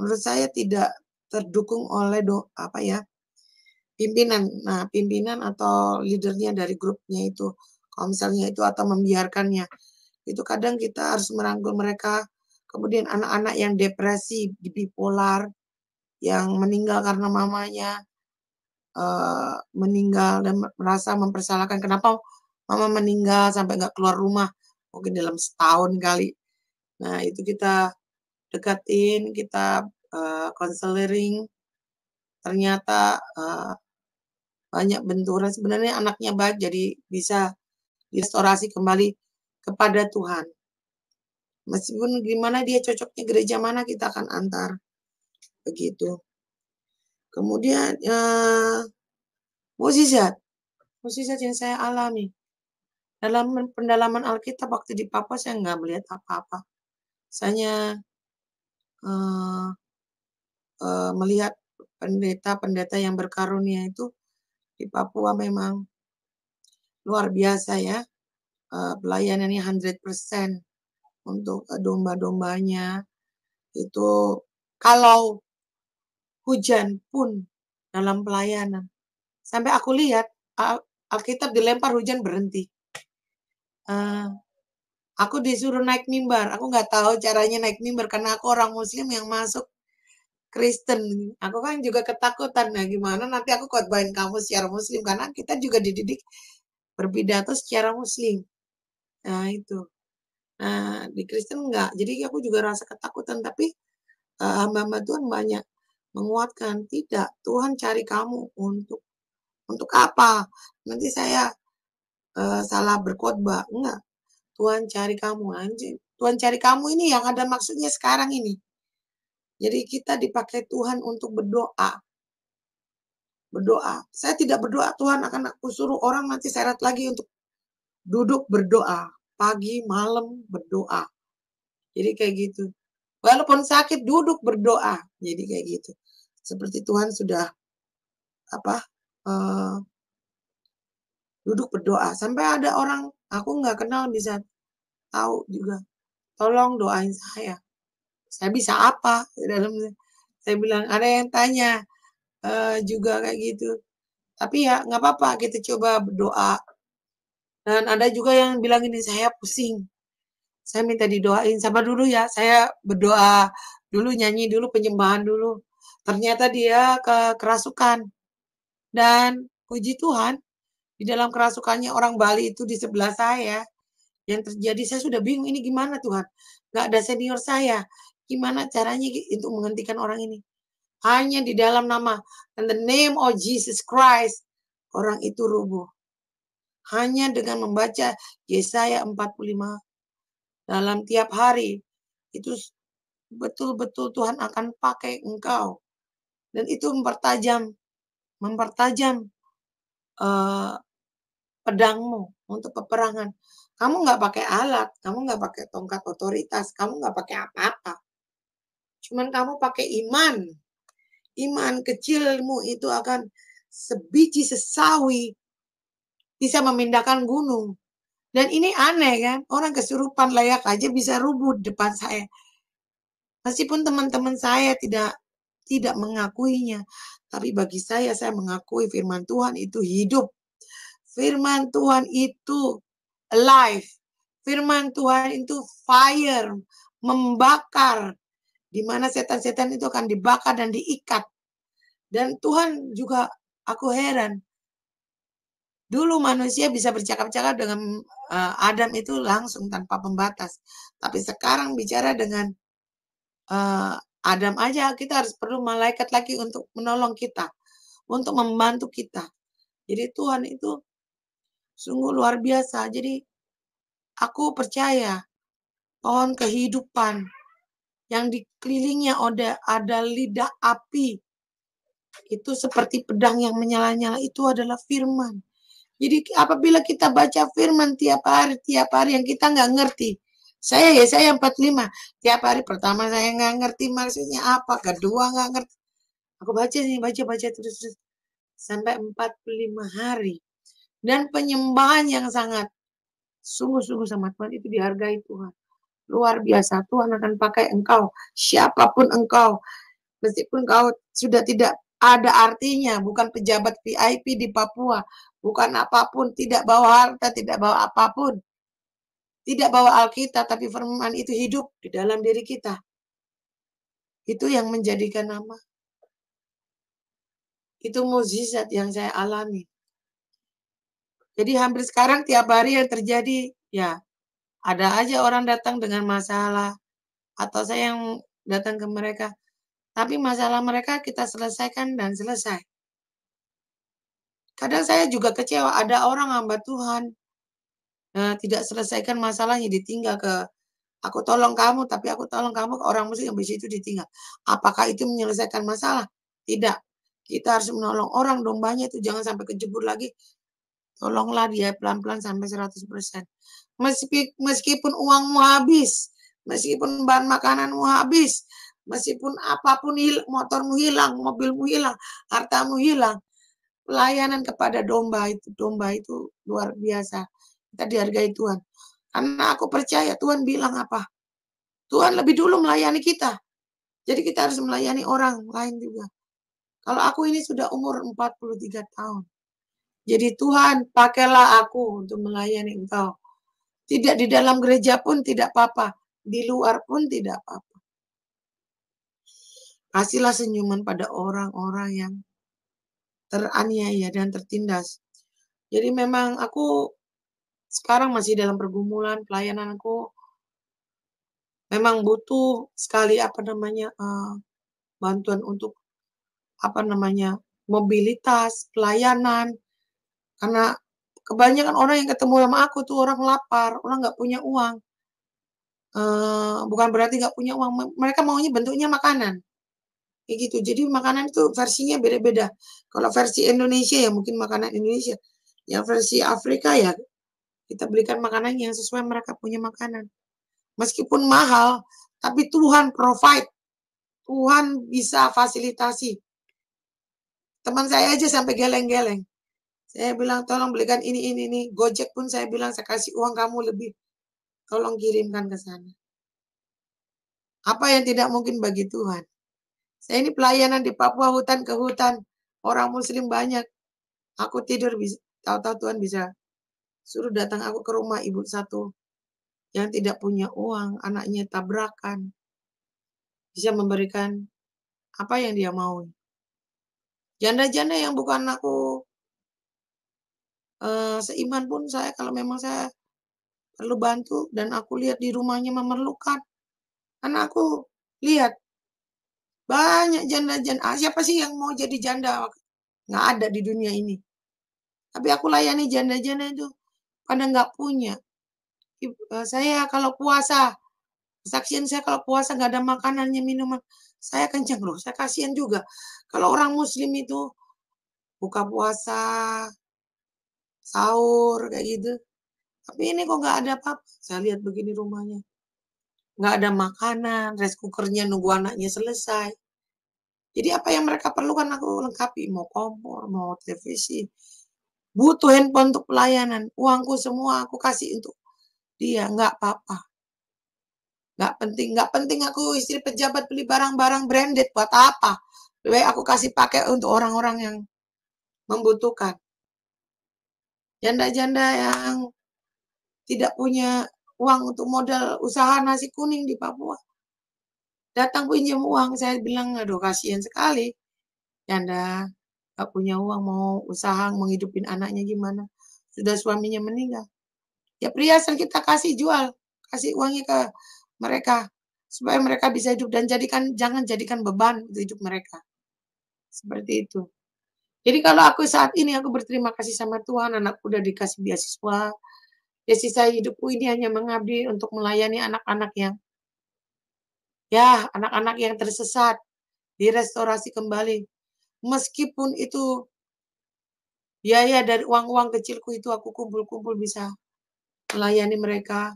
menurut saya tidak terdukung oleh pimpinan. Nah, pimpinan atau leadernya dari grupnya itu. Kalau misalnya itu atau membiarkannya. Itu kadang kita harus merangkul mereka. Kemudian anak-anak yang depresi, bipolar, yang meninggal karena mamanya meninggal dan merasa mempersalahkan kenapa mama meninggal sampai nggak keluar rumah, mungkin dalam setahun kali. Nah itu kita dekatin, kita konseling, ternyata banyak benturan. Sebenarnya anaknya baik, jadi bisa direstorasi kembali kepada Tuhan. Meskipun gimana dia cocoknya gereja mana, kita akan antar. Begitu. Kemudian mukjizat yang saya alami. Dalam pendalaman Alkitab waktu di Papua saya nggak melihat apa-apa. Saya melihat pendeta-pendeta yang berkarunia itu di Papua memang luar biasa ya. Pelayanannya 100% untuk domba-dombanya. Itu kalau hujan pun dalam pelayanan. Sampai aku lihat Alkitab dilempar hujan berhenti. Aku disuruh naik mimbar. Aku nggak tahu caranya naik mimbar karena aku orang Muslim yang masuk Kristen. Aku kan juga ketakutan. Nah, gimana nanti aku khotbahin kamu secara Muslim karena kita juga dididik berpidato secara Muslim. Nah, itu. Nah, di Kristen enggak. Jadi aku juga rasa ketakutan. Tapi hamba-hamba Tuhan banyak menguatkan. Tidak, Tuhan cari kamu untuk apa? Nanti saya salah berkhotbah. Enggak. Tuhan cari kamu, anjing. Tuhan cari kamu ini yang ada maksudnya sekarang ini. Jadi kita dipakai Tuhan untuk berdoa. Berdoa. Saya tidak berdoa, Tuhan akan aku suruh orang nanti syarat lagi untuk duduk berdoa. Pagi, malam berdoa. Jadi kayak gitu. Walaupun sakit, duduk berdoa. Jadi kayak gitu. Seperti Tuhan sudah duduk berdoa. Sampai ada orang, aku nggak kenal bisa tahu juga. Tolong doain saya. Saya bisa apa? Saya bilang, ada yang tanya juga kayak gitu. Tapi ya nggak apa-apa, kita coba berdoa. Dan ada juga yang bilang ini, saya pusing. Saya minta didoain. Sabar dulu ya, saya berdoa dulu, nyanyi dulu, penyembahan dulu. Ternyata dia kerasukan. Dan puji Tuhan, di dalam kerasukannya orang Bali itu di sebelah saya. Yang terjadi, saya sudah bingung, ini gimana Tuhan? Nggak ada senior saya. Gimana caranya untuk menghentikan orang ini? Hanya di dalam nama, in the name of Jesus Christ, orang itu rubuh. Hanya dengan membaca Yesaya 45 dalam tiap hari, itu betul-betul Tuhan akan pakai engkau. Dan itu mempertajam pedangmu untuk peperangan. Kamu nggak pakai alat, kamu nggak pakai tongkat otoritas, kamu nggak pakai apa-apa. Cuman kamu pakai iman. Iman kecilmu itu akan sebiji sesawi bisa memindahkan gunung. Dan ini aneh kan, orang kesurupan layak aja bisa rubuh depan saya. Meskipun teman-teman saya tidak mengakuinya, tapi bagi saya mengakui firman Tuhan itu hidup. Firman Tuhan itu alive. Firman Tuhan itu fire, membakar. Di mana setan-setan itu akan dibakar dan diikat. Dan Tuhan juga, aku heran. Dulu manusia bisa bercakap-cakap dengan Adam itu langsung tanpa pembatas. Tapi sekarang bicara dengan Adam aja, kita harus perlu malaikat lagi untuk menolong kita. Untuk membantu kita. Jadi Tuhan itu sungguh luar biasa. Jadi aku percaya pohon kehidupan yang dikelilingnya ada lidah api. Itu seperti pedang yang menyala-nyala, itu adalah firman. Jadi apabila kita baca firman tiap hari yang kita nggak ngerti. Saya 45. Tiap hari pertama saya nggak ngerti maksudnya apa. Kedua nggak ngerti. Aku baca terus. Sampai 45 hari. Dan penyembahan yang sangat sungguh-sungguh sama Tuhan itu dihargai Tuhan. Luar biasa. Tuhan akan pakai engkau. Siapapun engkau. Meskipun kau sudah tidak ada artinya, bukan pejabat VIP di Papua, bukan apapun, tidak bawa harta, tidak bawa apapun, tidak bawa Alkitab, tapi firman itu hidup di dalam diri kita. Itu yang menjadikan nama. Itu mukjizat yang saya alami. Jadi hampir sekarang tiap hari yang terjadi, ya ada aja orang datang dengan masalah, atau saya yang datang ke mereka. Tapi masalah mereka kita selesaikan dan selesai. Kadang saya juga kecewa, ada orang hamba Tuhan tidak selesaikan masalahnya, ditinggal ke aku tolong kamu, tapi aku tolong kamu ke orang muslim, habis itu ditinggal. Apakah itu menyelesaikan masalah? Tidak. Kita harus menolong orang, dombanya itu jangan sampai kejebur lagi. Tolonglah dia pelan-pelan sampai 100%. Meskipun uangmu habis, meskipun bahan makananmu habis, meskipun apapun motormu hilang, mobilmu hilang, hartamu hilang, pelayanan kepada domba itu luar biasa. Kita dihargai Tuhan. Karena aku percaya Tuhan bilang apa? Tuhan lebih dulu melayani kita. Jadi kita harus melayani orang lain juga. Kalau aku ini sudah umur 43 tahun. Jadi Tuhan, pakailah aku untuk melayani Engkau. Tidak di dalam gereja pun tidak apa-apa. Di luar pun tidak apa-apa. Kasihlah senyuman pada orang-orang yang teraniaya dan tertindas. Jadi memang aku sekarang masih dalam pergumulan pelayananku. Memang butuh sekali bantuan untuk mobilitas, pelayanan. Karena kebanyakan orang yang ketemu sama aku tuh orang lapar, orang nggak punya uang. Bukan berarti nggak punya uang, mereka maunya bentuknya makanan. Kayak gitu. Jadi makanan itu versinya beda-beda. Kalau versi Indonesia ya mungkin makanan Indonesia. Yang versi Afrika ya kita belikan makanan yang sesuai mereka punya makanan. Meskipun mahal, tapi Tuhan provide. Tuhan bisa fasilitasi. Teman saya aja sampai geleng-geleng. Saya bilang, tolong belikan ini. Gojek pun saya bilang, saya kasih uang kamu lebih. Tolong kirimkan ke sana. Apa yang tidak mungkin bagi Tuhan? Saya ini pelayanan di Papua, hutan ke hutan. Orang muslim banyak. Aku tidur, tahu-tahu Tuhan bisa suruh datang aku ke rumah ibu satu yang tidak punya uang, anaknya tabrakan. Bisa memberikan apa yang dia mau. Janda-janda yang bukan aku seiman pun saya, kalau memang saya perlu bantu dan aku lihat di rumahnya memerlukan. Karena aku lihat banyak janda-janda. Siapa sih yang mau jadi janda? Nggak ada di dunia ini. Tapi aku layani janda-janda itu pada nggak punya. Saya kalau puasa, kesaksian saya kalau puasa nggak ada makanannya, minuman, saya kencang loh. Saya kasihan juga. Kalau orang muslim itu buka puasa, sahur, kayak gitu. Tapi ini kok nggak ada apa-apa. Saya lihat begini rumahnya. Nggak ada makanan, rice cookernya nunggu anaknya selesai. Jadi apa yang mereka perlukan aku lengkapi. Mau kompor, mau televisi. Butuh handphone untuk pelayanan. Uangku semua aku kasih untuk dia. Nggak apa-apa. Nggak penting aku istri pejabat beli barang-barang branded. Buat apa? Lebih aku kasih pakai untuk orang-orang yang membutuhkan. Janda-janda yang tidak punya uang untuk modal usaha nasi kuning di Papua. Datang pinjam uang, saya bilang, aduh kasihan sekali. Janda gak punya uang, mau usaha, menghidupin anaknya gimana. Sudah suaminya meninggal. Ya perhiasan kita kasih jual, kasih uangnya ke mereka. Supaya mereka bisa hidup dan jangan jadikan beban untuk hidup mereka. Seperti itu. Jadi kalau aku saat ini, aku berterima kasih sama Tuhan, anakku udah dikasih beasiswa. Ya sisa hidupku ini hanya mengabdi untuk melayani anak-anak anak-anak yang tersesat, direstorasi kembali. Meskipun itu biaya dari uang-uang kecilku itu aku kumpul-kumpul bisa melayani mereka.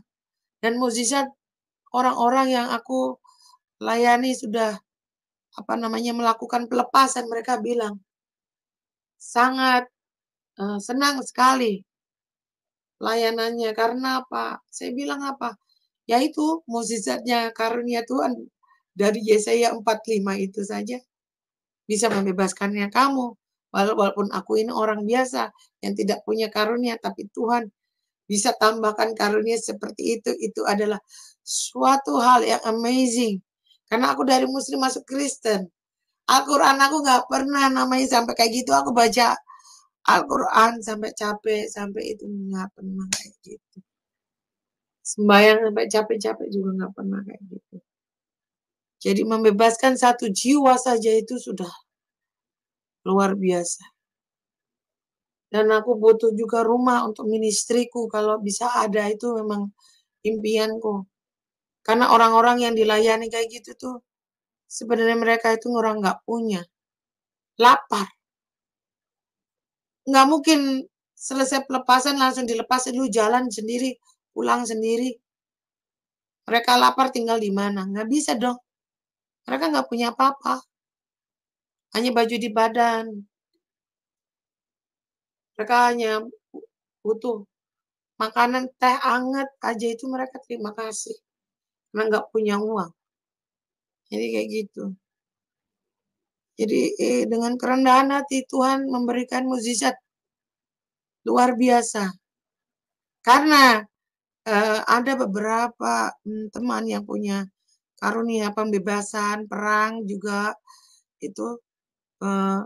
Dan mukjizat orang-orang yang aku layani sudah melakukan pelepasan, mereka bilang sangat senang sekali layanannya. Karena apa? Saya bilang apa? Yaitu mukjizatnya karunia Tuhan dari Yesaya 45 itu saja. bisa membebaskannya kamu. Walaupun aku ini orang biasa yang tidak punya karunia, tapi Tuhan bisa tambahkan karunia seperti itu adalah suatu hal yang amazing. Karena aku dari Muslim masuk Kristen. Al-Quran aku nggak pernah namanya sampai kayak gitu. Aku baca Al-Quran sampai capek, sampai itu nggak pernah kayak gitu. Sembahyang sampai capek-capek juga nggak pernah kayak gitu. Jadi membebaskan satu jiwa saja itu sudah luar biasa. Dan aku butuh juga rumah untuk ministriku. Kalau bisa ada, itu memang impianku. Karena orang-orang yang dilayani kayak gitu tuh, sebenarnya mereka itu orang nggak punya. Lapar. Nggak mungkin selesai pelepasan langsung dilepas dulu jalan sendiri, pulang sendiri. Mereka lapar tinggal di mana? Nggak bisa dong. Mereka nggak punya apa-apa. Hanya baju di badan. Mereka hanya butuh makanan, teh hangat aja itu mereka terima kasih. Karena nggak punya uang. Jadi kayak gitu. Jadi dengan kerendahan hati Tuhan memberikan mukjizat luar biasa. Karena ada beberapa teman yang punya karunia pembebasan, perang juga itu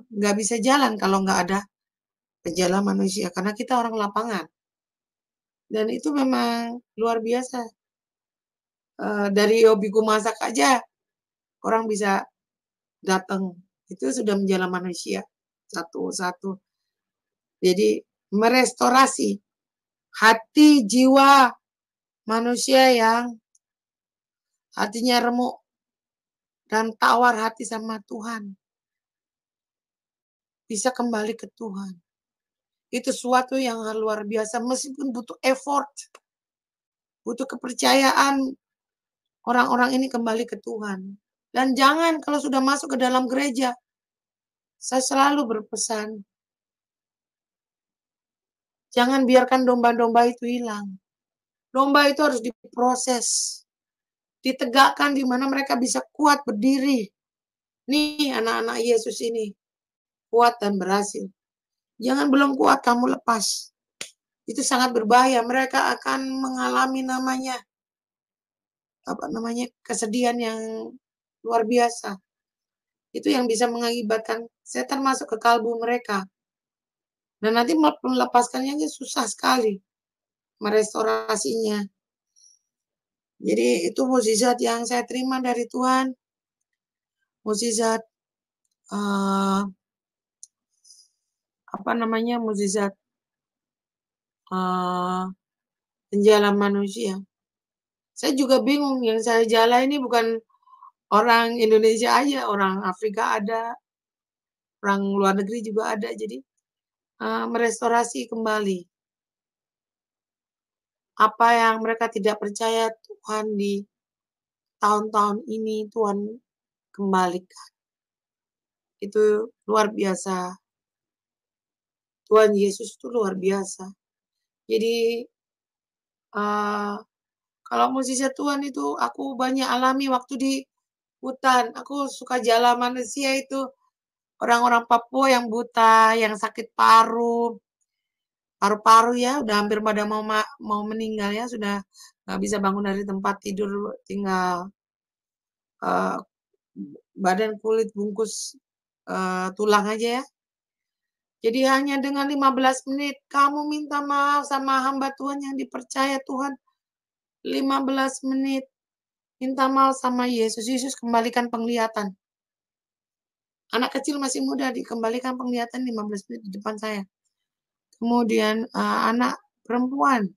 nggak bisa jalan kalau nggak ada penjala manusia. Karena kita orang lapangan. Dan itu memang luar biasa. Dari hobiku masak aja orang bisa datang. Itu sudah menjala manusia satu-satu. Jadi merestorasi hati jiwa manusia yang hatinya remuk dan tawar hati sama Tuhan. Bisa kembali ke Tuhan. Itu sesuatu yang luar biasa, meskipun butuh effort, butuh kepercayaan orang-orang ini kembali ke Tuhan. Dan jangan kalau sudah masuk ke dalam gereja, saya selalu berpesan, jangan biarkan domba-domba itu hilang. Domba itu harus diproses, ditegakkan di mana mereka bisa kuat berdiri. Nih anak-anak Yesus ini, kuat dan berhasil. Jangan belum kuat kamu lepas. Itu sangat berbahaya. Mereka akan mengalami kesedihan yang luar biasa. Itu yang bisa mengakibatkan setan masuk ke kalbu mereka. Dan nanti melepaskannya susah sekali. Merestorasinya. Jadi itu mukjizat yang saya terima dari Tuhan. Mukjizat mukjizat penjala manusia. Saya juga bingung, yang saya jala ini bukan orang Indonesia aja, orang Afrika ada, orang luar negeri juga ada. Jadi merestorasi kembali apa yang mereka tidak percaya Tuhan di tahun-tahun ini Tuhan kembalikan. Itu luar biasa. Tuhan Yesus itu luar biasa. Jadi kalau mukjizat Tuhan itu aku banyak alami waktu di hutan. Aku suka jala manusia itu. Orang-orang Papua yang buta, yang sakit paru-paru ya, udah hampir pada mau meninggal ya, sudah nggak bisa bangun dari tempat tidur, tinggal badan kulit bungkus tulang aja ya. Jadi hanya dengan 15 menit kamu minta maaf sama hamba Tuhan yang dipercaya Tuhan. 15 menit minta maaf sama Yesus. Yesus kembalikan penglihatan. Anak kecil masih muda dikembalikan penglihatan 15 menit di depan saya. Kemudian anak perempuan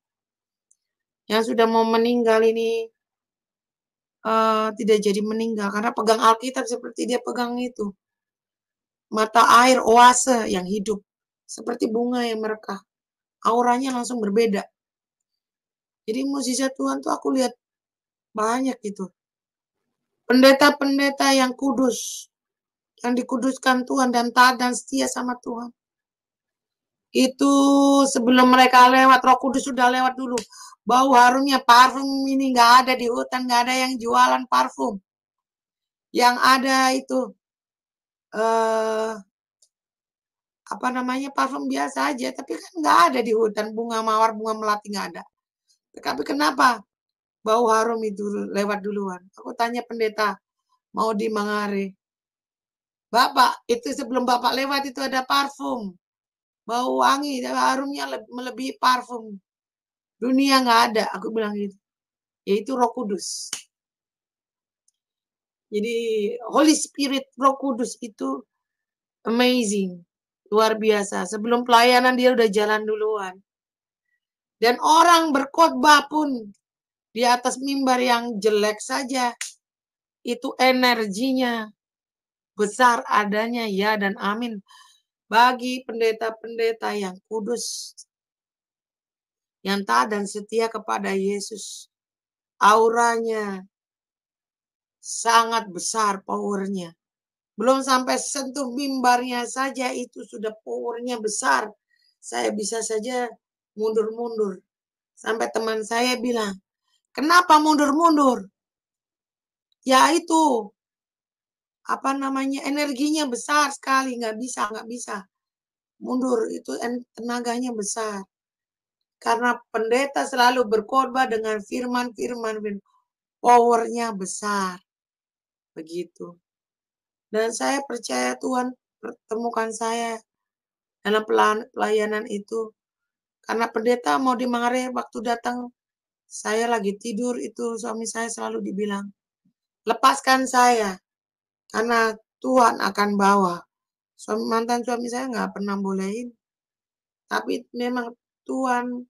yang sudah mau meninggal ini tidak jadi meninggal karena pegang Alkitab seperti dia pegang itu. Mata air oase yang hidup. Seperti bunga yang merekah. Auranya langsung berbeda. Jadi mukjizat Tuhan tuh aku lihat banyak gitu. Pendeta-pendeta yang kudus. Yang dikuduskan Tuhan dan taat dan setia sama Tuhan. Itu sebelum mereka lewat, Roh Kudus sudah lewat dulu. Bau harumnya parfum ini nggak ada di hutan, nggak ada yang jualan parfum. Yang ada itu apa namanya, parfum biasa aja, tapi kan nggak ada di hutan, bunga mawar, bunga melati nggak ada. Tapi kenapa bau harum itu lewat duluan? Aku tanya pendeta, mau di Mangare. Bapak, itu sebelum Bapak lewat itu ada parfum. Bau wangi, harumnya melebihi parfum. Dunia nggak ada, aku bilang gitu. Yaitu Roh Kudus. Jadi Holy Spirit, Roh Kudus itu amazing. Luar biasa. Sebelum pelayanan dia udah jalan duluan. Dan orang berkhotbah pun di atas mimbar yang jelek saja, itu energinya besar adanya, ya dan amin. Bagi pendeta-pendeta yang kudus, yang taat dan setia kepada Yesus, auranya sangat besar powernya. Belum sampai sentuh mimbarnya saja itu sudah powernya besar. Saya bisa saja mundur-mundur. Sampai teman saya bilang, kenapa mundur-mundur? Ya itu, apa namanya, energinya besar sekali, nggak bisa. Mundur, itu tenaganya besar. Karena pendeta selalu berkhotbah dengan firman-firman, powernya besar. Begitu. Dan saya percaya Tuhan pertemukan saya dalam pelayanan itu. Karena pendeta mau di Mangare waktu datang, saya lagi tidur, itu suami saya selalu dibilang, lepaskan saya, karena Tuhan akan bawa. Mantan suami saya nggak pernah bolehin. Tapi memang Tuhan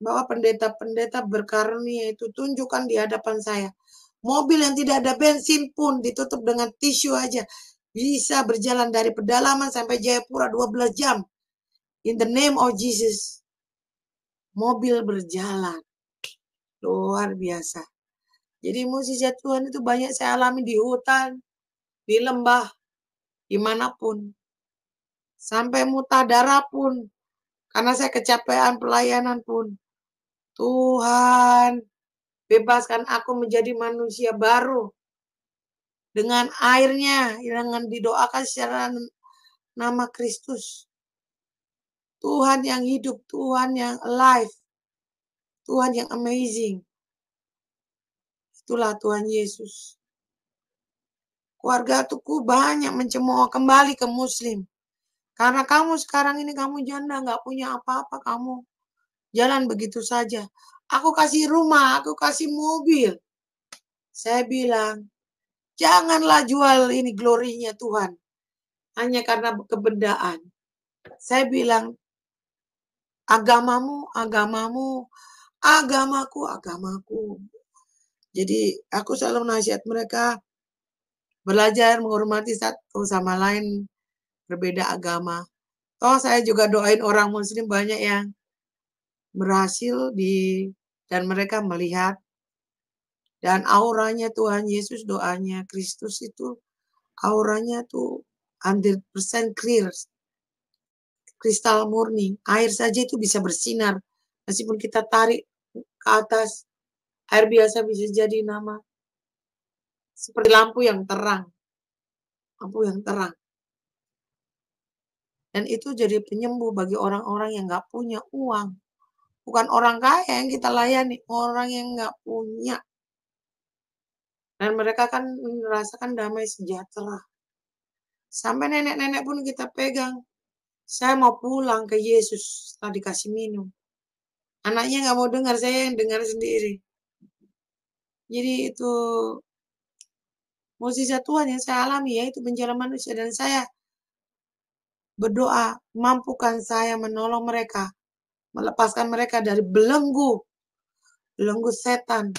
bahwa pendeta-pendeta berkarunia itu tunjukkan di hadapan saya. Mobil yang tidak ada bensin pun ditutup dengan tisu aja. Bisa berjalan dari pedalaman sampai Jayapura 12 jam. In the name of Jesus. Mobil berjalan. Luar biasa. Jadi mukjizat Tuhan itu banyak saya alami di hutan, di lembah, dimanapun. Sampai muntah darah pun. Karena saya kecapean pelayanan pun. Tuhan, bebaskan aku menjadi manusia baru. Dengan airnya, dengan didoakan secara nama Kristus. Tuhan yang hidup, Tuhan yang alive. Tuhan yang amazing. Itulah Tuhan Yesus. Keluarga tuku banyak mencemooh kembali ke Muslim. Karena kamu sekarang ini kamu janda, nggak punya apa-apa kamu. Jalan begitu saja. Aku kasih rumah, aku kasih mobil. Saya bilang, janganlah jual ini glorinya Tuhan. Hanya karena kebendaan. Saya bilang, agamamu, agamaku. Jadi aku selalu nasihat mereka belajar menghormati satu sama lain berbeda agama. Toh saya juga doain orang Muslim banyak yang berhasil dan mereka melihat dan auranya Tuhan Yesus, doanya Kristus itu auranya tuh 100% clear, kristal murni. Air saja itu bisa bersinar. Meskipun kita tarik ke atas, air biasa bisa jadi nama. Seperti lampu yang terang. Lampu yang terang. Dan itu jadi penyembuh bagi orang-orang yang nggak punya uang. Bukan orang kaya yang kita layani, orang yang nggak punya. Dan mereka kan merasakan damai sejahtera. Sampai nenek-nenek pun kita pegang. Saya mau pulang ke Yesus setelah dikasih minum. Anaknya nggak mau dengar, saya yang dengar sendiri. Jadi itu mukjizat Tuhan yang saya alami, yaitu penjara manusia. Dan saya berdoa, mampukan saya menolong mereka, melepaskan mereka dari belenggu setan,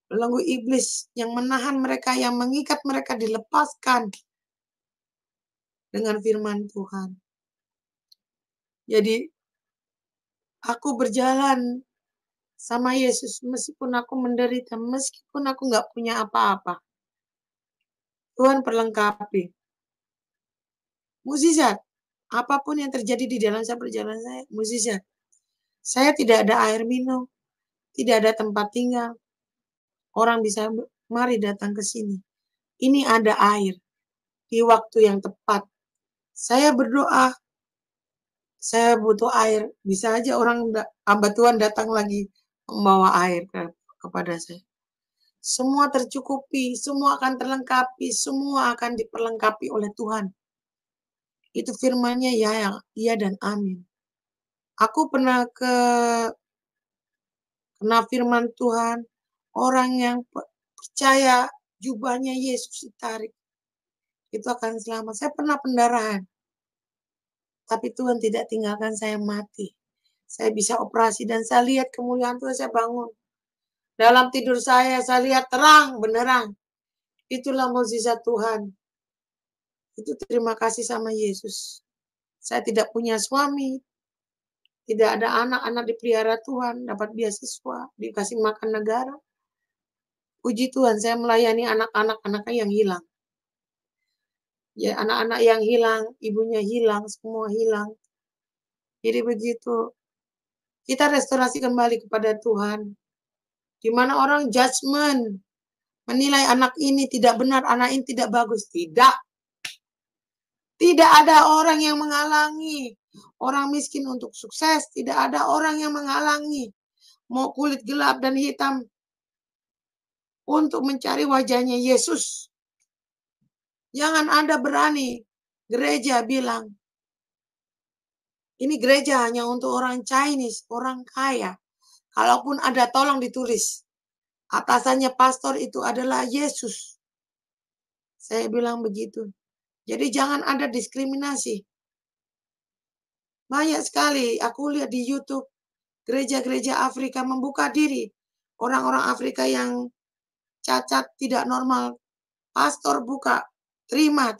belenggu iblis yang menahan mereka, yang mengikat mereka, dilepaskan dengan firman Tuhan. Jadi aku berjalan sama Yesus meskipun aku menderita, meskipun aku nggak punya apa-apa. Tuhan perlengkapi. Mukjizat. Apapun yang terjadi di dalam perjalanan saya, mukjizat. Saya tidak ada air minum, tidak ada tempat tinggal. Orang bisa mari datang ke sini. ini ada air di waktu yang tepat. Saya berdoa, saya butuh air. Bisa aja hamba Tuhan datang lagi membawa air kepada saya. Semua tercukupi, semua akan terlengkapi, semua akan diperlengkapi oleh Tuhan. Itu firman-Nya ya dan amin. Aku pernah kena firman Tuhan, orang yang percaya jubahnya Yesus ditarik, itu akan selamat. Saya pernah pendarahan, tapi Tuhan tidak tinggalkan saya mati. Saya bisa operasi dan saya lihat kemuliaan Tuhan, saya bangun. Dalam tidur saya lihat terang, beneran. Itulah mukjizat Tuhan. Itu terima kasih sama Yesus. Saya tidak punya suami, tidak ada anak-anak dipelihara Tuhan, dapat beasiswa, dikasih makan negara. Puji Tuhan, saya melayani anak-anak yang hilang. Ya, anak-anak yang hilang, ibunya hilang, semua hilang. Jadi begitu. Kita restorasi kembali kepada Tuhan. Di mana orang judgment, menilai anak ini tidak benar, anak ini tidak bagus. Tidak. Tidak ada orang yang menghalangi orang miskin untuk sukses. Tidak ada orang yang menghalangi mau kulit gelap dan hitam untuk mencari wajahnya Yesus. Jangan Anda berani gereja bilang, ini gereja hanya untuk orang Chinese, orang kaya. Kalaupun ada, tolong ditulis. Atasannya pastor itu adalah Yesus. Saya bilang begitu. Jadi jangan ada diskriminasi. Banyak sekali aku lihat di YouTube, gereja-gereja Afrika membuka diri. Orang-orang Afrika yang cacat, tidak normal. Pastor buka, terima.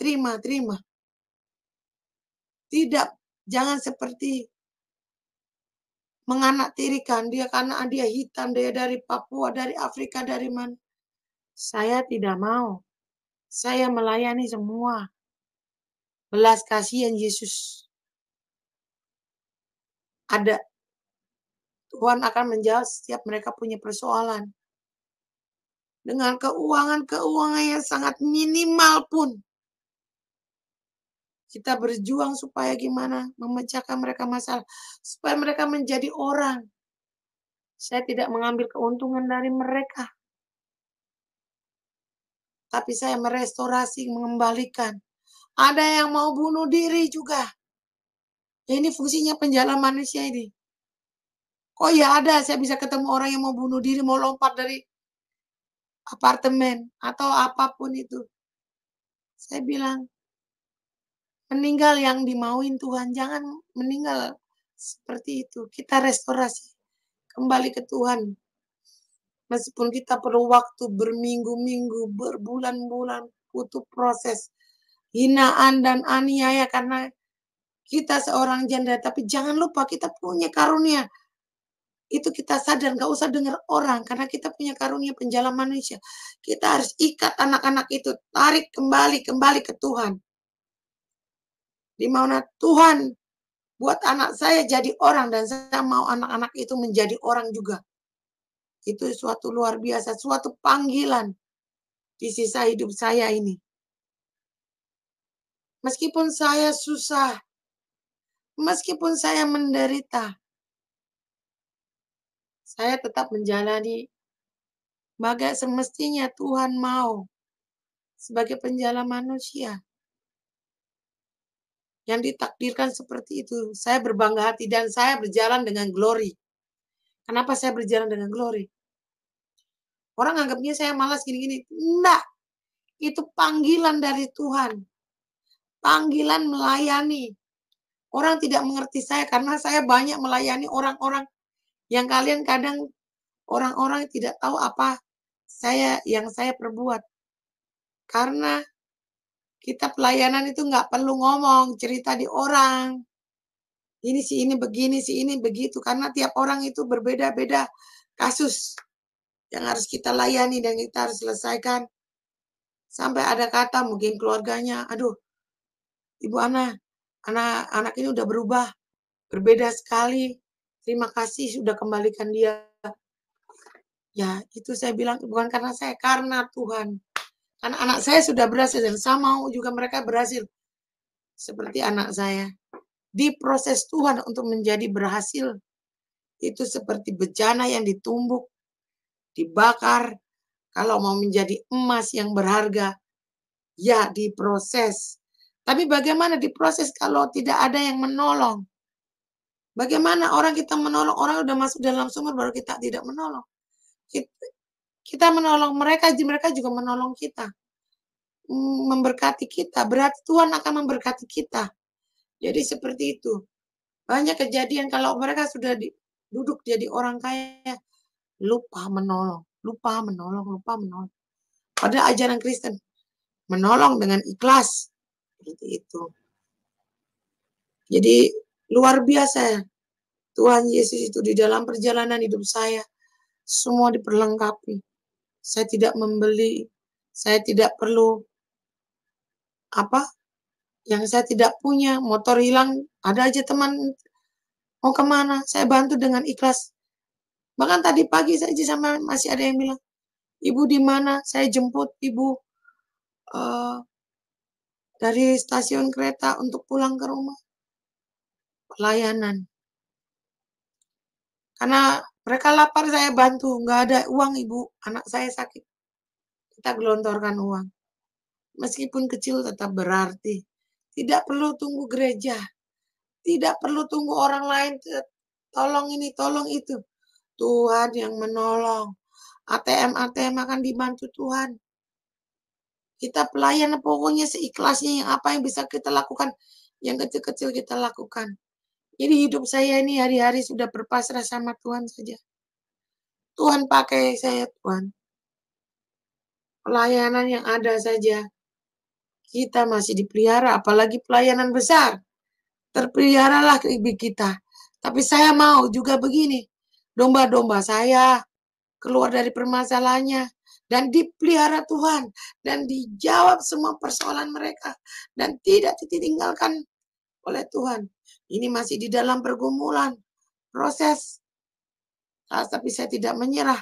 Tidak, jangan seperti menganaktirikan dia karena dia hitam, dia dari Papua, dari Afrika, dari mana. Saya tidak mau. Saya melayani semua. Belas kasihan Yesus ada. Tuhan akan menjawab setiap mereka punya persoalan. Dengan keuangan yang sangat minimal pun. Kita berjuang supaya gimana memecahkan mereka masalah. Supaya mereka menjadi orang. Saya tidak mengambil keuntungan dari mereka. Tapi saya merestorasi, mengembalikan. Ada yang mau bunuh diri juga. Ya, ini fungsinya penjala manusia ini. Kok ya ada, saya bisa ketemu orang yang mau bunuh diri, mau lompat dari apartemen atau apapun itu. Saya bilang, meninggal yang dimauin Tuhan, jangan meninggal seperti itu. Kita restorasi, kembali ke Tuhan. Meskipun kita perlu waktu berminggu-minggu, berbulan-bulan, butuh proses hinaan dan aniaya karena kita seorang janda. Tapi jangan lupa kita punya karunia. Itu kita sadar, gak usah dengar orang, karena kita punya karunia penjala manusia. Kita harus ikat anak-anak itu, tarik kembali ke Tuhan. Di mana Tuhan buat anak saya jadi orang, dan saya mau anak-anak itu menjadi orang juga. Itu suatu luar biasa, suatu panggilan di sisa hidup saya ini. Meskipun saya susah, meskipun saya menderita, saya tetap menjalani bagai semestinya Tuhan mau sebagai penjala manusia. Yang ditakdirkan seperti itu. Saya berbangga hati dan saya berjalan dengan glory. Kenapa saya berjalan dengan glory? Orang anggapnya saya malas gini-gini. Enggak. Itu panggilan dari Tuhan. Panggilan melayani. Orang tidak mengerti saya karena saya banyak melayani orang-orang yang kalian kadang orang-orang tidak tahu apa yang saya perbuat. Karena kita pelayanan itu nggak perlu ngomong, cerita di orang. Ini si ini begini, si ini begitu. Karena tiap orang itu berbeda-beda kasus yang harus kita layani dan kita harus selesaikan. Sampai ada kata mungkin keluarganya, aduh Ibu Ana, anak ini udah berubah, berbeda sekali. Terima kasih sudah kembalikan dia. Ya itu saya bilang bukan karena saya, karena Tuhan. Anak-anak saya sudah berhasil dan saya mau juga mereka berhasil seperti anak saya. Diproses Tuhan untuk menjadi berhasil. Itu seperti bejana yang ditumbuk, dibakar. Kalau mau menjadi emas yang berharga, ya diproses. Tapi bagaimana diproses kalau tidak ada yang menolong? Bagaimana orang kita menolong, orang udah masuk dalam sumur baru kita tidak menolong. Kita menolong mereka juga menolong kita. Memberkati kita, berarti Tuhan akan memberkati kita. Jadi seperti itu. Banyak kejadian kalau mereka sudah duduk jadi orang kaya, lupa menolong. Pada ajaran Kristen, menolong dengan ikhlas. Seperti itu. Jadi luar biasa Tuhan Yesus itu di dalam perjalanan hidup saya. Semua diperlengkapi. Saya tidak membeli, saya tidak perlu yang saya tidak punya. Motor hilang, ada aja teman mau kemana, saya bantu dengan ikhlas. Bahkan tadi pagi saja sama masih ada yang bilang, ibu di mana? Saya jemput ibu dari stasiun kereta untuk pulang ke rumah. Pelayanan. Karena mereka lapar, saya bantu. Nggak ada uang ibu, anak saya sakit. Kita gelontorkan uang. Meskipun kecil tetap berarti. Tidak perlu tunggu gereja. Tidak perlu tunggu orang lain. Tolong ini, tolong itu. Tuhan yang menolong. ATM akan dibantu Tuhan. Kita pelayan pokoknya seikhlasnya yang apa yang bisa kita lakukan. Yang kecil-kecil kita lakukan. Jadi hidup saya ini hari-hari sudah berpasrah sama Tuhan saja. Tuhan pakai saya, Tuhan. Pelayanan yang ada saja. Kita masih dipelihara, apalagi pelayanan besar. Terpeliharalah ibu kita. Tapi saya mau juga begini. Domba-domba saya keluar dari permasalahannya. Dan dipelihara Tuhan. Dan dijawab semua persoalan mereka. Dan tidak ditinggalkan oleh Tuhan. Ini masih di dalam pergumulan. Proses. Tapi saya tidak menyerah.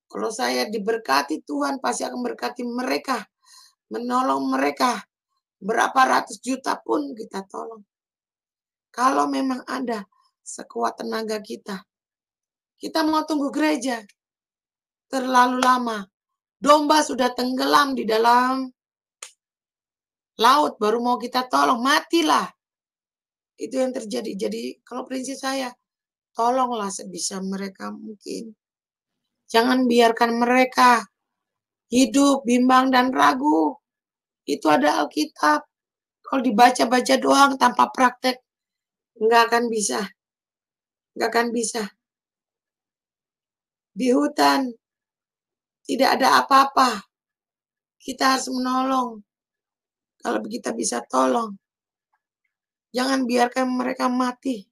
Kalau saya diberkati Tuhan, pasti akan memberkati mereka. Menolong mereka. Berapa ratus juta pun kita tolong. Kalau memang ada sekuat tenaga kita. Kita mau tunggu gereja. Terlalu lama. Domba sudah tenggelam di dalam laut. Baru mau kita tolong. Matilah. Itu yang terjadi. Jadi kalau prinsip saya, tolonglah sebisa mereka mungkin. Jangan biarkan mereka hidup, bimbang, dan ragu. Itu ada Alkitab. Kalau dibaca-baca doang tanpa praktek, nggak akan bisa. Nggak akan bisa. Di hutan, tidak ada apa-apa. Kita harus menolong. Kalau kita bisa tolong. Jangan biarkan mereka mati.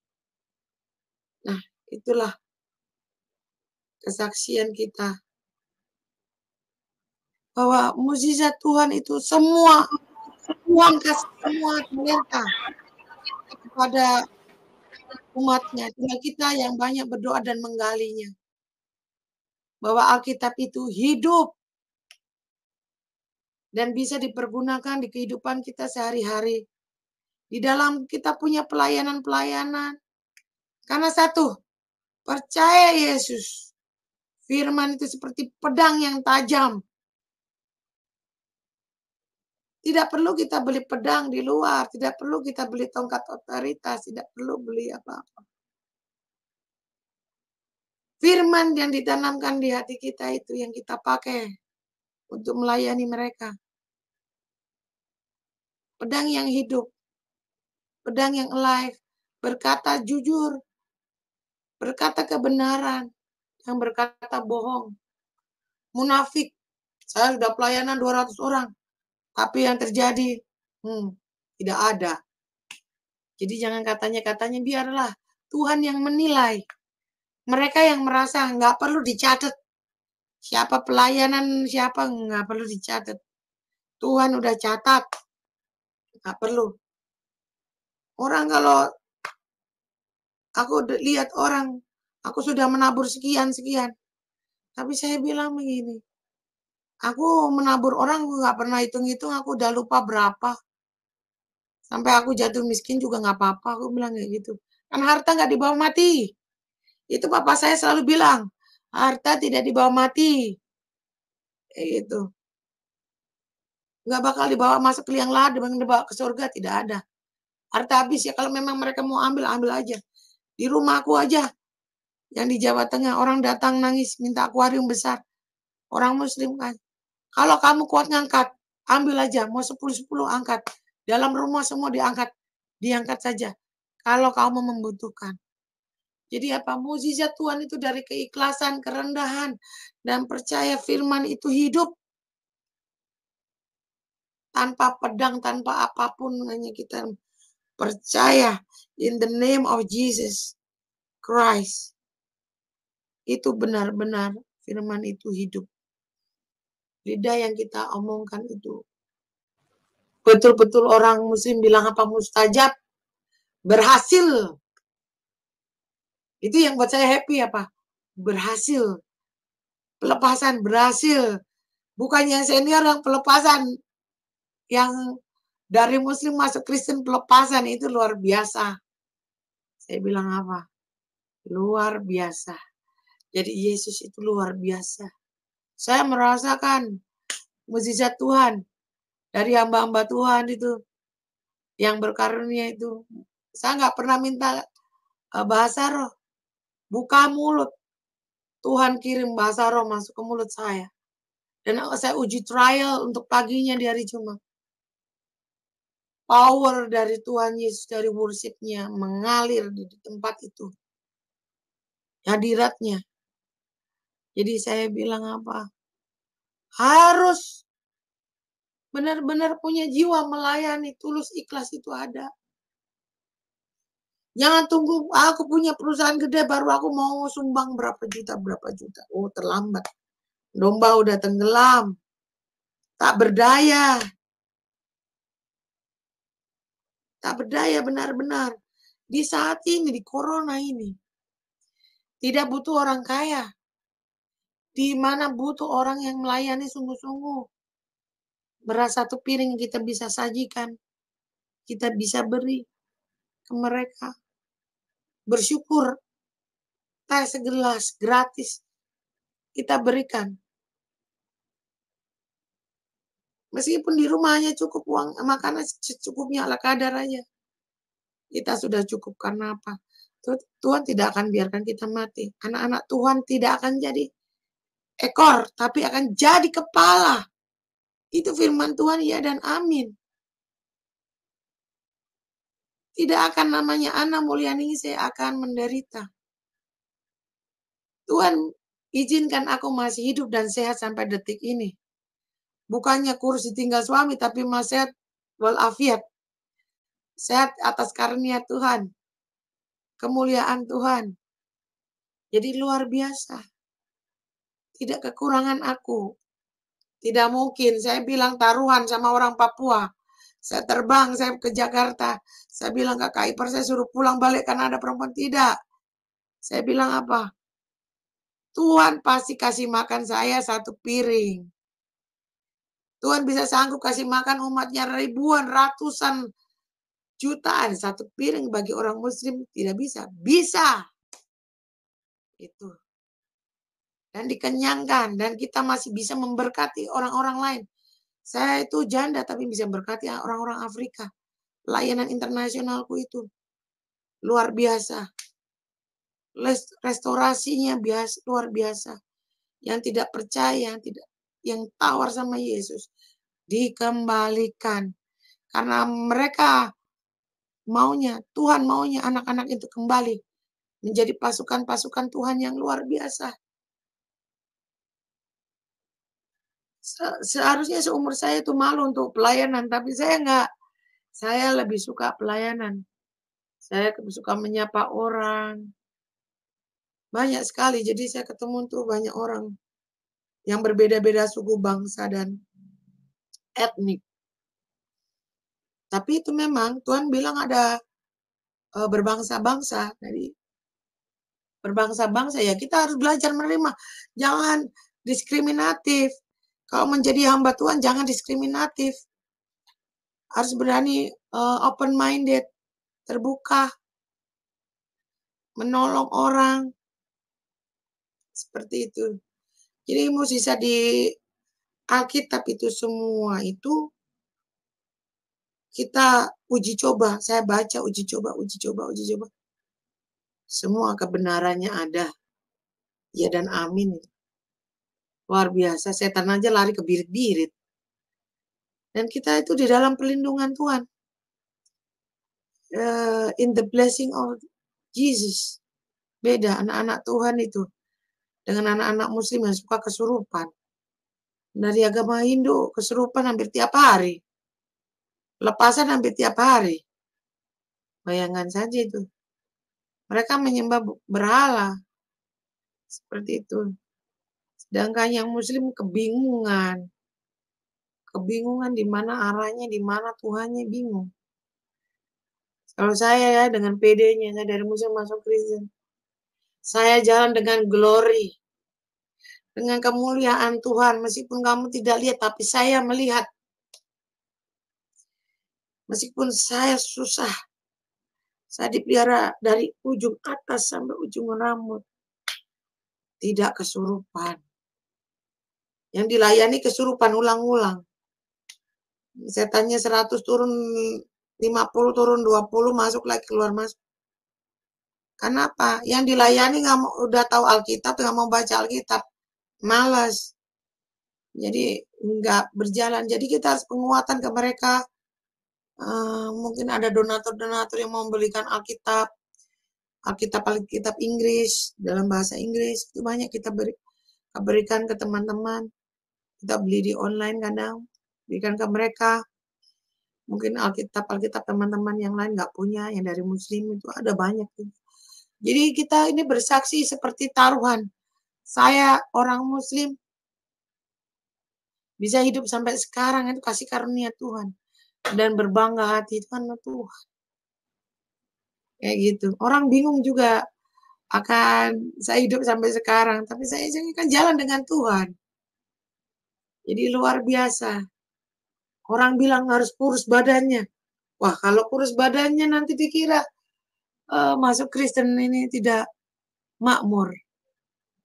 Nah, itulah kesaksian kita. Bahwa mukjizat Tuhan itu semua Tuhan kasih semua talenta kepada umatnya. Tinggal kita yang banyak berdoa dan menggalinya. Bahwa Alkitab itu hidup dan bisa dipergunakan di kehidupan kita sehari-hari. Di dalam kita punya pelayanan-pelayanan. Karena satu, percaya Yesus. Firman itu seperti pedang yang tajam. Tidak perlu kita beli pedang di luar. Tidak perlu kita beli tongkat otoritas. Tidak perlu beli apa-apa. Firman yang ditanamkan di hati kita itu yang kita pakai untuk melayani mereka. Pedang yang hidup. Pedang yang alive. Berkata jujur. Berkata kebenaran. Yang berkata bohong. Munafik. Saya sudah pelayanan 200 orang. Tapi yang terjadi, tidak ada. Jadi jangan katanya biarlah Tuhan yang menilai. Mereka yang merasa nggak perlu dicatat. Siapa pelayanan, siapa nggak perlu dicatat. Tuhan udah catat. Nggak perlu. Orang kalau aku lihat orang, aku sudah menabur sekian. Tapi saya bilang begini, Aku menabur orang nggak pernah hitung-hitung, aku udah lupa berapa. Sampai aku jatuh miskin juga nggak apa-apa, aku bilang kayak gitu. Kan harta nggak dibawa mati. Itu papa saya selalu bilang, harta tidak dibawa mati. Kayak gitu. Nggak bakal dibawa masuk ke liang lahat, dibawa ke surga, tidak ada. Harta habis ya, kalau memang mereka mau ambil, ambil aja. Di rumahku aja, yang di Jawa Tengah, orang datang nangis, minta akuarium besar. Orang muslim kan. Kalau kamu kuat ngangkat, ambil aja, mau 10-10 angkat. Dalam rumah semua diangkat saja. Kalau kamu membutuhkan. Jadi apa? Mukjizat Tuhan itu dari keikhlasan, kerendahan, dan percaya firman itu hidup. Tanpa pedang, tanpa apapun, hanya kita percaya in the name of Jesus Christ. Itu benar-benar firman itu hidup. Lidah yang kita omongkan itu betul-betul orang muslim bilang apa mustajab, berhasil. Itu yang buat saya happy apa? Berhasil. Pelepasan berhasil. Bukannya senior yang pelepasan, yang dari muslim masuk Kristen pelepasan itu luar biasa. Saya bilang apa? Luar biasa. Jadi Yesus itu luar biasa. Saya merasakan mukjizat Tuhan dari hamba-hamba Tuhan itu yang berkarunia itu. Saya nggak pernah minta bahasa roh. Buka mulut. Tuhan kirim bahasa roh masuk ke mulut saya. Dan saya uji trial untuk paginya di hari Jumat. Power dari Tuhan Yesus, dari worship-nya mengalir di tempat itu. Hadiratnya. Jadi saya bilang apa? Harus benar-benar punya jiwa melayani, tulus, ikhlas itu ada. Jangan tunggu aku punya perusahaan gede baru aku mau sumbang berapa juta. Oh, terlambat. Domba udah tenggelam. Tak berdaya. Tak berdaya benar-benar. Di saat ini, di corona ini. Tidak butuh orang kaya. Di mana butuh orang yang melayani sungguh-sungguh. Beras satu piring kita bisa sajikan. Kita bisa beri ke mereka. Bersyukur. Teh segelas gratis. Kita berikan. Meskipun di rumahnya cukup uang, makanan secukupnya ala kadar aja. Kita sudah cukup karena apa? Tuhan tidak akan biarkan kita mati. Anak-anak Tuhan tidak akan jadi ekor, tapi akan jadi kepala. Itu firman Tuhan, ya dan amin. Tidak akan namanya Ana Mulyani, saya akan menderita. Tuhan izinkan aku masih hidup dan sehat sampai detik ini. Bukannya kurus ditinggal suami, tapi masih sehat walafiat. Sehat atas karunia Tuhan. Kemuliaan Tuhan. Jadi luar biasa. Tidak kekurangan aku. Tidak mungkin. Saya bilang taruhan sama orang Papua. Saya terbang, saya ke Jakarta. Saya bilang ke Kak Ipar, saya suruh pulang balik karena ada perempuan. Tidak. Saya bilang apa? Tuhan pasti kasih makan saya satu piring. Tuhan bisa sanggup kasih makan umatnya ribuan, ratusan, jutaan. Satu piring bagi orang muslim tidak bisa. Bisa. Itu. Dan dikenyangkan. Dan kita masih bisa memberkati orang-orang lain. Saya itu janda tapi bisa berkati orang-orang Afrika. Layanan internasionalku itu luar biasa. Restorasinya luar biasa. Yang tidak percaya, yang tawar sama Yesus dikembalikan. Karena mereka maunya, Tuhan maunya anak-anak itu kembali menjadi pasukan-pasukan Tuhan yang luar biasa. Seharusnya seumur saya itu malu untuk pelayanan, tapi saya enggak. Saya lebih suka pelayanan. Saya suka menyapa orang. Banyak sekali, jadi saya ketemu tuh banyak orang yang berbeda-beda suku, bangsa, dan etnik. Tapi itu memang Tuhan bilang ada berbangsa-bangsa. Jadi berbangsa-bangsa ya kita harus belajar menerima. Jangan diskriminatif. Kalau menjadi hamba Tuhan jangan diskriminatif. Harus berani open minded, terbuka, menolong orang. Seperti itu. Jadi sisa di Alkitab itu semua itu kita uji coba. Saya baca uji coba. Semua kebenarannya ada. Ya dan amin. Luar biasa. Setan aja lari ke birit-birit. Dan kita itu di dalam perlindungan Tuhan. In the blessing of Jesus. Beda anak-anak Tuhan itu. Dengan anak-anak muslim yang suka kesurupan. Dari agama Hindu kesurupan hampir tiap hari. Lepasan hampir tiap hari. Bayangkan saja itu. Mereka menyembah berhala. Seperti itu. Sedangkan yang muslim kebingungan. Kebingungan di mana arahnya, di mana Tuhannya bingung. Kalau saya ya dengan PD-nya, saya dari muslim masuk Kristen. Saya jalan dengan glory. Dengan kemuliaan Tuhan. Meskipun kamu tidak lihat, tapi saya melihat. Meskipun saya susah. Saya dipelihara dari ujung atas sampai ujung rambut. Tidak kesurupan. Yang dilayani kesurupan ulang-ulang. Setannya 100 turun 50 turun 20 masuk lagi keluar masuk. Kenapa? Yang dilayani nggak mau udah tahu Alkitab nggak mau baca Alkitab, malas. Jadi nggak berjalan. Jadi kita harus penguatan ke mereka. Mungkin ada donatur-donatur yang mau membelikan Alkitab Inggris dalam bahasa Inggris itu banyak kita berikan ke teman-teman. Kita beli di online kadang, berikan ke mereka. Mungkin Alkitab teman-teman yang lain nggak punya, yang dari muslim itu ada banyak. Jadi kita ini bersaksi seperti taruhan. Saya orang muslim bisa hidup sampai sekarang itu kasih karunia Tuhan. Dan berbangga hati itu karena Tuhan. Kayak gitu. Orang bingung juga akan saya hidup sampai sekarang. Tapi saya kan jalan dengan Tuhan. Jadi luar biasa. Orang bilang harus kurus badannya. Wah, kalau kurus badannya nanti dikira masuk Kristen ini tidak makmur.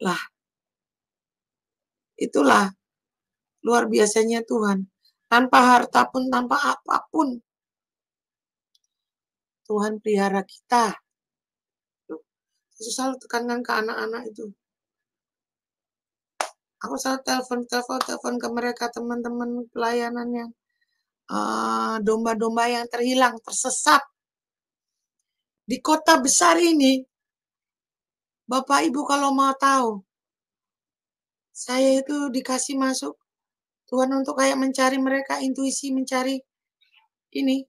Lah, itulah luar biasanya Tuhan. Tanpa harta pun, tanpa apapun. Tuhan pelihara kita. Saya selalu tekankan ke anak-anak itu. Aku selalu telepon ke mereka, teman-teman pelayanan yang domba-domba yang terhilang, tersesat. Di kota besar ini, Bapak Ibu kalau mau tahu, saya itu dikasih masuk Tuhan untuk kayak mencari mereka, intuisi mencari ini,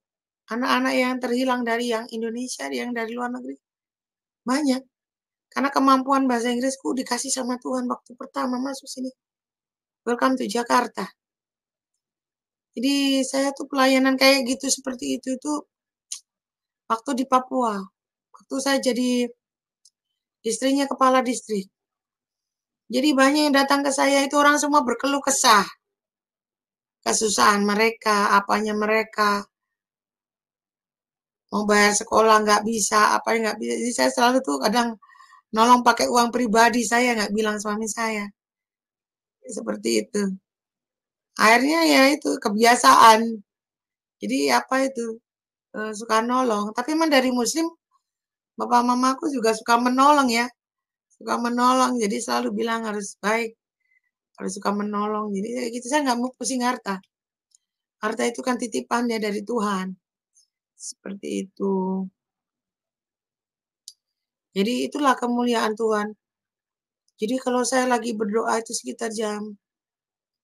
anak-anak yang terhilang dari yang Indonesia, yang dari luar negeri. Banyak. Karena kemampuan bahasa Inggrisku dikasih sama Tuhan waktu pertama masuk sini. Welcome to Jakarta. Jadi saya tuh pelayanan kayak gitu seperti itu waktu di Papua. Waktu saya jadi istrinya kepala distrik. Jadi banyak yang datang ke saya itu orang semua berkeluh kesah. Kesusahan mereka, apanya mereka. Mau bayar sekolah nggak bisa, apa yang nggak bisa. Jadi saya selalu tuh kadang nolong pakai uang pribadi saya, nggak bilang suami saya. Seperti itu. Akhirnya ya itu kebiasaan. Jadi apa itu, suka nolong. Tapi emang dari muslim, bapak mamaku juga suka menolong ya. Suka menolong, jadi selalu bilang harus baik. Harus suka menolong. Jadi kayak gitu, saya nggak mau pusing harta. Harta itu kan titipan ya dari Tuhan. Seperti itu. Jadi itulah kemuliaan Tuhan. Jadi kalau saya lagi berdoa itu sekitar jam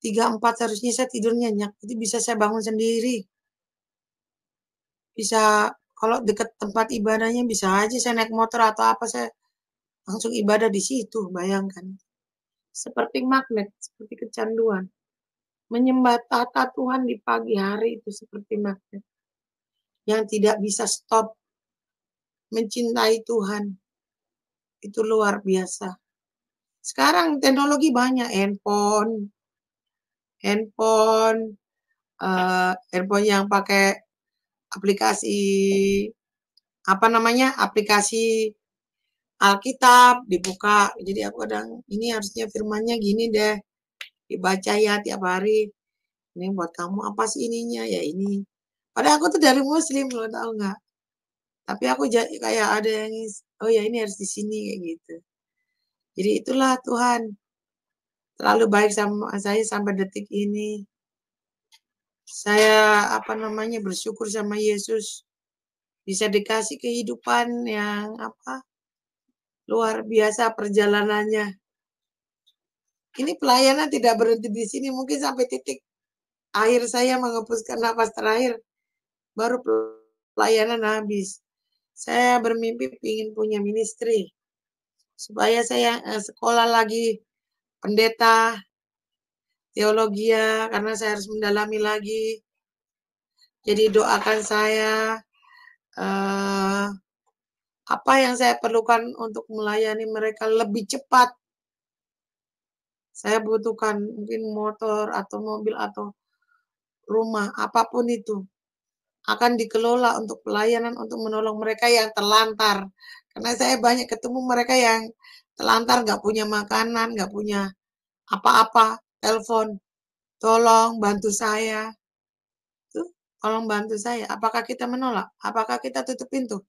3-4 harusnya saya tidur nyenyak. Jadi bisa saya bangun sendiri. Bisa kalau dekat tempat ibadahnya bisa aja saya naik motor atau apa saya langsung ibadah di situ, bayangkan. Seperti magnet, seperti kecanduan. Menyembah tata Tuhan di pagi hari itu seperti magnet. Yang tidak bisa stop. Mencintai Tuhan. Itu luar biasa. Sekarang teknologi banyak, handphone. handphone, handphone yang pakai aplikasi, apa namanya, aplikasi Alkitab dibuka. Jadi aku kadang, ini harusnya firmannya gini deh, dibaca ya tiap hari. Ini buat kamu apa sih ininya? Ya ini. Padahal aku tuh dari Muslim, lo tau nggak? Tapi aku kayak ada yang, oh ya ini harus di sini kayak gitu. Jadi itulah Tuhan terlalu baik sama saya sampai detik ini. Saya apa namanya bersyukur sama Yesus bisa dikasih kehidupan yang apa luar biasa perjalanannya. Ini pelayanan tidak berhenti di sini, mungkin sampai titik akhir saya menghembuskan napas terakhir baru pelayanan habis. Saya bermimpi ingin punya ministry supaya saya sekolah lagi pendeta teologi ya, karena saya harus mendalami lagi. Jadi doakan saya apa yang saya perlukan untuk melayani mereka lebih cepat. Saya butuhkan mungkin motor atau mobil atau rumah, apapun itu akan dikelola untuk pelayanan, untuk menolong mereka yang terlantar. Karena saya banyak ketemu mereka yang terlantar, nggak punya makanan, nggak punya apa-apa, telepon, tolong bantu saya. Tuh, tolong bantu saya. Apakah kita menolak? Apakah kita tutup pintu?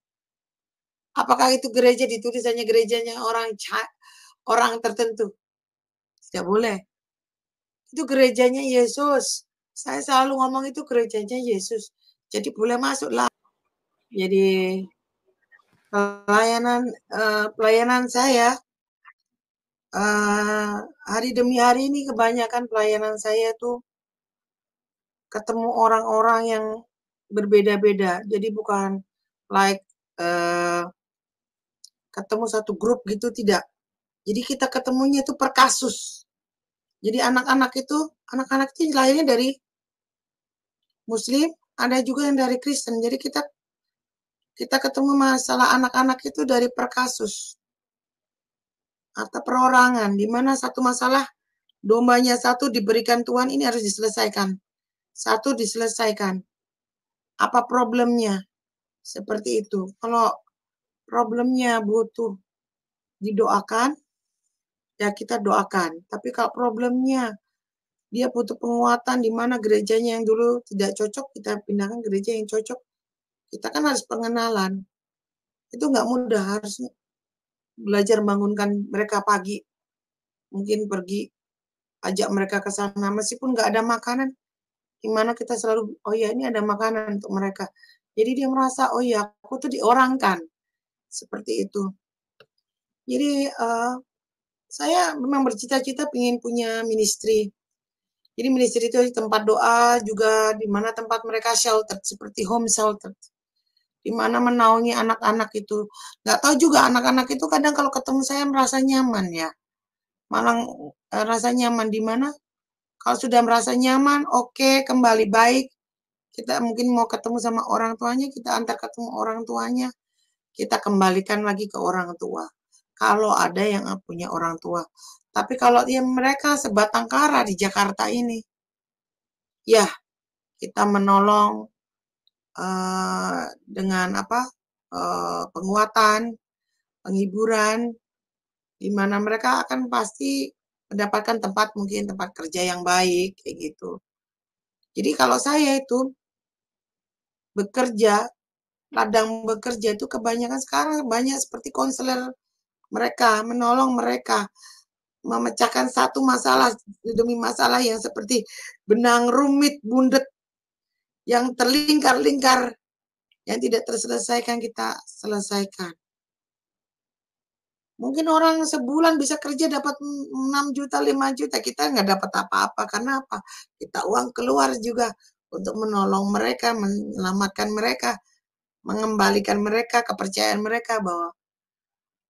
Apakah itu gereja ditulisannya gerejanya orang tertentu? Tidak boleh. Itu gerejanya Yesus. Saya selalu ngomong itu gerejanya Yesus. Jadi boleh masuklah. Jadi pelayanan saya hari demi hari ini kebanyakan pelayanan saya tuh ketemu orang-orang yang berbeda-beda. Jadi bukan like ketemu satu grup gitu, tidak. Jadi kita ketemunya itu per kasus. Jadi anak-anak itu lahirnya dari Muslim, ada juga yang dari Kristen. Jadi kita ketemu masalah anak-anak itu dari per kasus atau perorangan, di mana satu masalah dombanya satu diberikan Tuhan, ini harus diselesaikan. Satu diselesaikan. Apa problemnya? Seperti itu. Kalau problemnya butuh didoakan, ya kita doakan. Tapi kalau problemnya dia butuh penguatan, di mana gerejanya yang dulu tidak cocok, kita pindahkan gereja yang cocok. Kita kan harus pengenalan. Itu nggak mudah, harus belajar bangunkan mereka pagi. Mungkin pergi, ajak mereka ke sana. Meskipun nggak ada makanan, gimana kita selalu, oh ya ini ada makanan untuk mereka. Jadi dia merasa, oh ya aku tuh diorangkan. Seperti itu. Jadi saya memang bercita-cita ingin punya ministry. Jadi ministry itu tempat doa juga, di mana tempat mereka shelter, seperti home shelter. Di mana menaungi anak-anak itu. Nggak tahu juga anak-anak itu kadang kalau ketemu saya merasa nyaman ya. Malah rasa nyaman di mana? Kalau sudah merasa nyaman, oke, kembali baik. Kita mungkin mau ketemu sama orang tuanya, kita antar ketemu orang tuanya. Kita kembalikan lagi ke orang tua. Kalau ada yang punya orang tua. Tapi kalau mereka sebatang kara di Jakarta ini, ya kita menolong dengan penguatan, penghiburan, di mana mereka akan pasti mendapatkan mungkin tempat kerja yang baik, kayak gitu. Jadi kalau saya itu bekerja, ladang bekerja itu kebanyakan sekarang banyak seperti konselor mereka, menolong mereka, memecahkan satu masalah demi masalah yang seperti benang rumit bundet yang terlingkar-lingkar, yang tidak terselesaikan kita selesaikan. Mungkin orang sebulan bisa kerja dapat 6 juta, 5 juta. Kita nggak dapat apa-apa. Karena apa? Kita uang keluar juga untuk menolong mereka, menyelamatkan mereka, mengembalikan mereka, kepercayaan mereka bahwa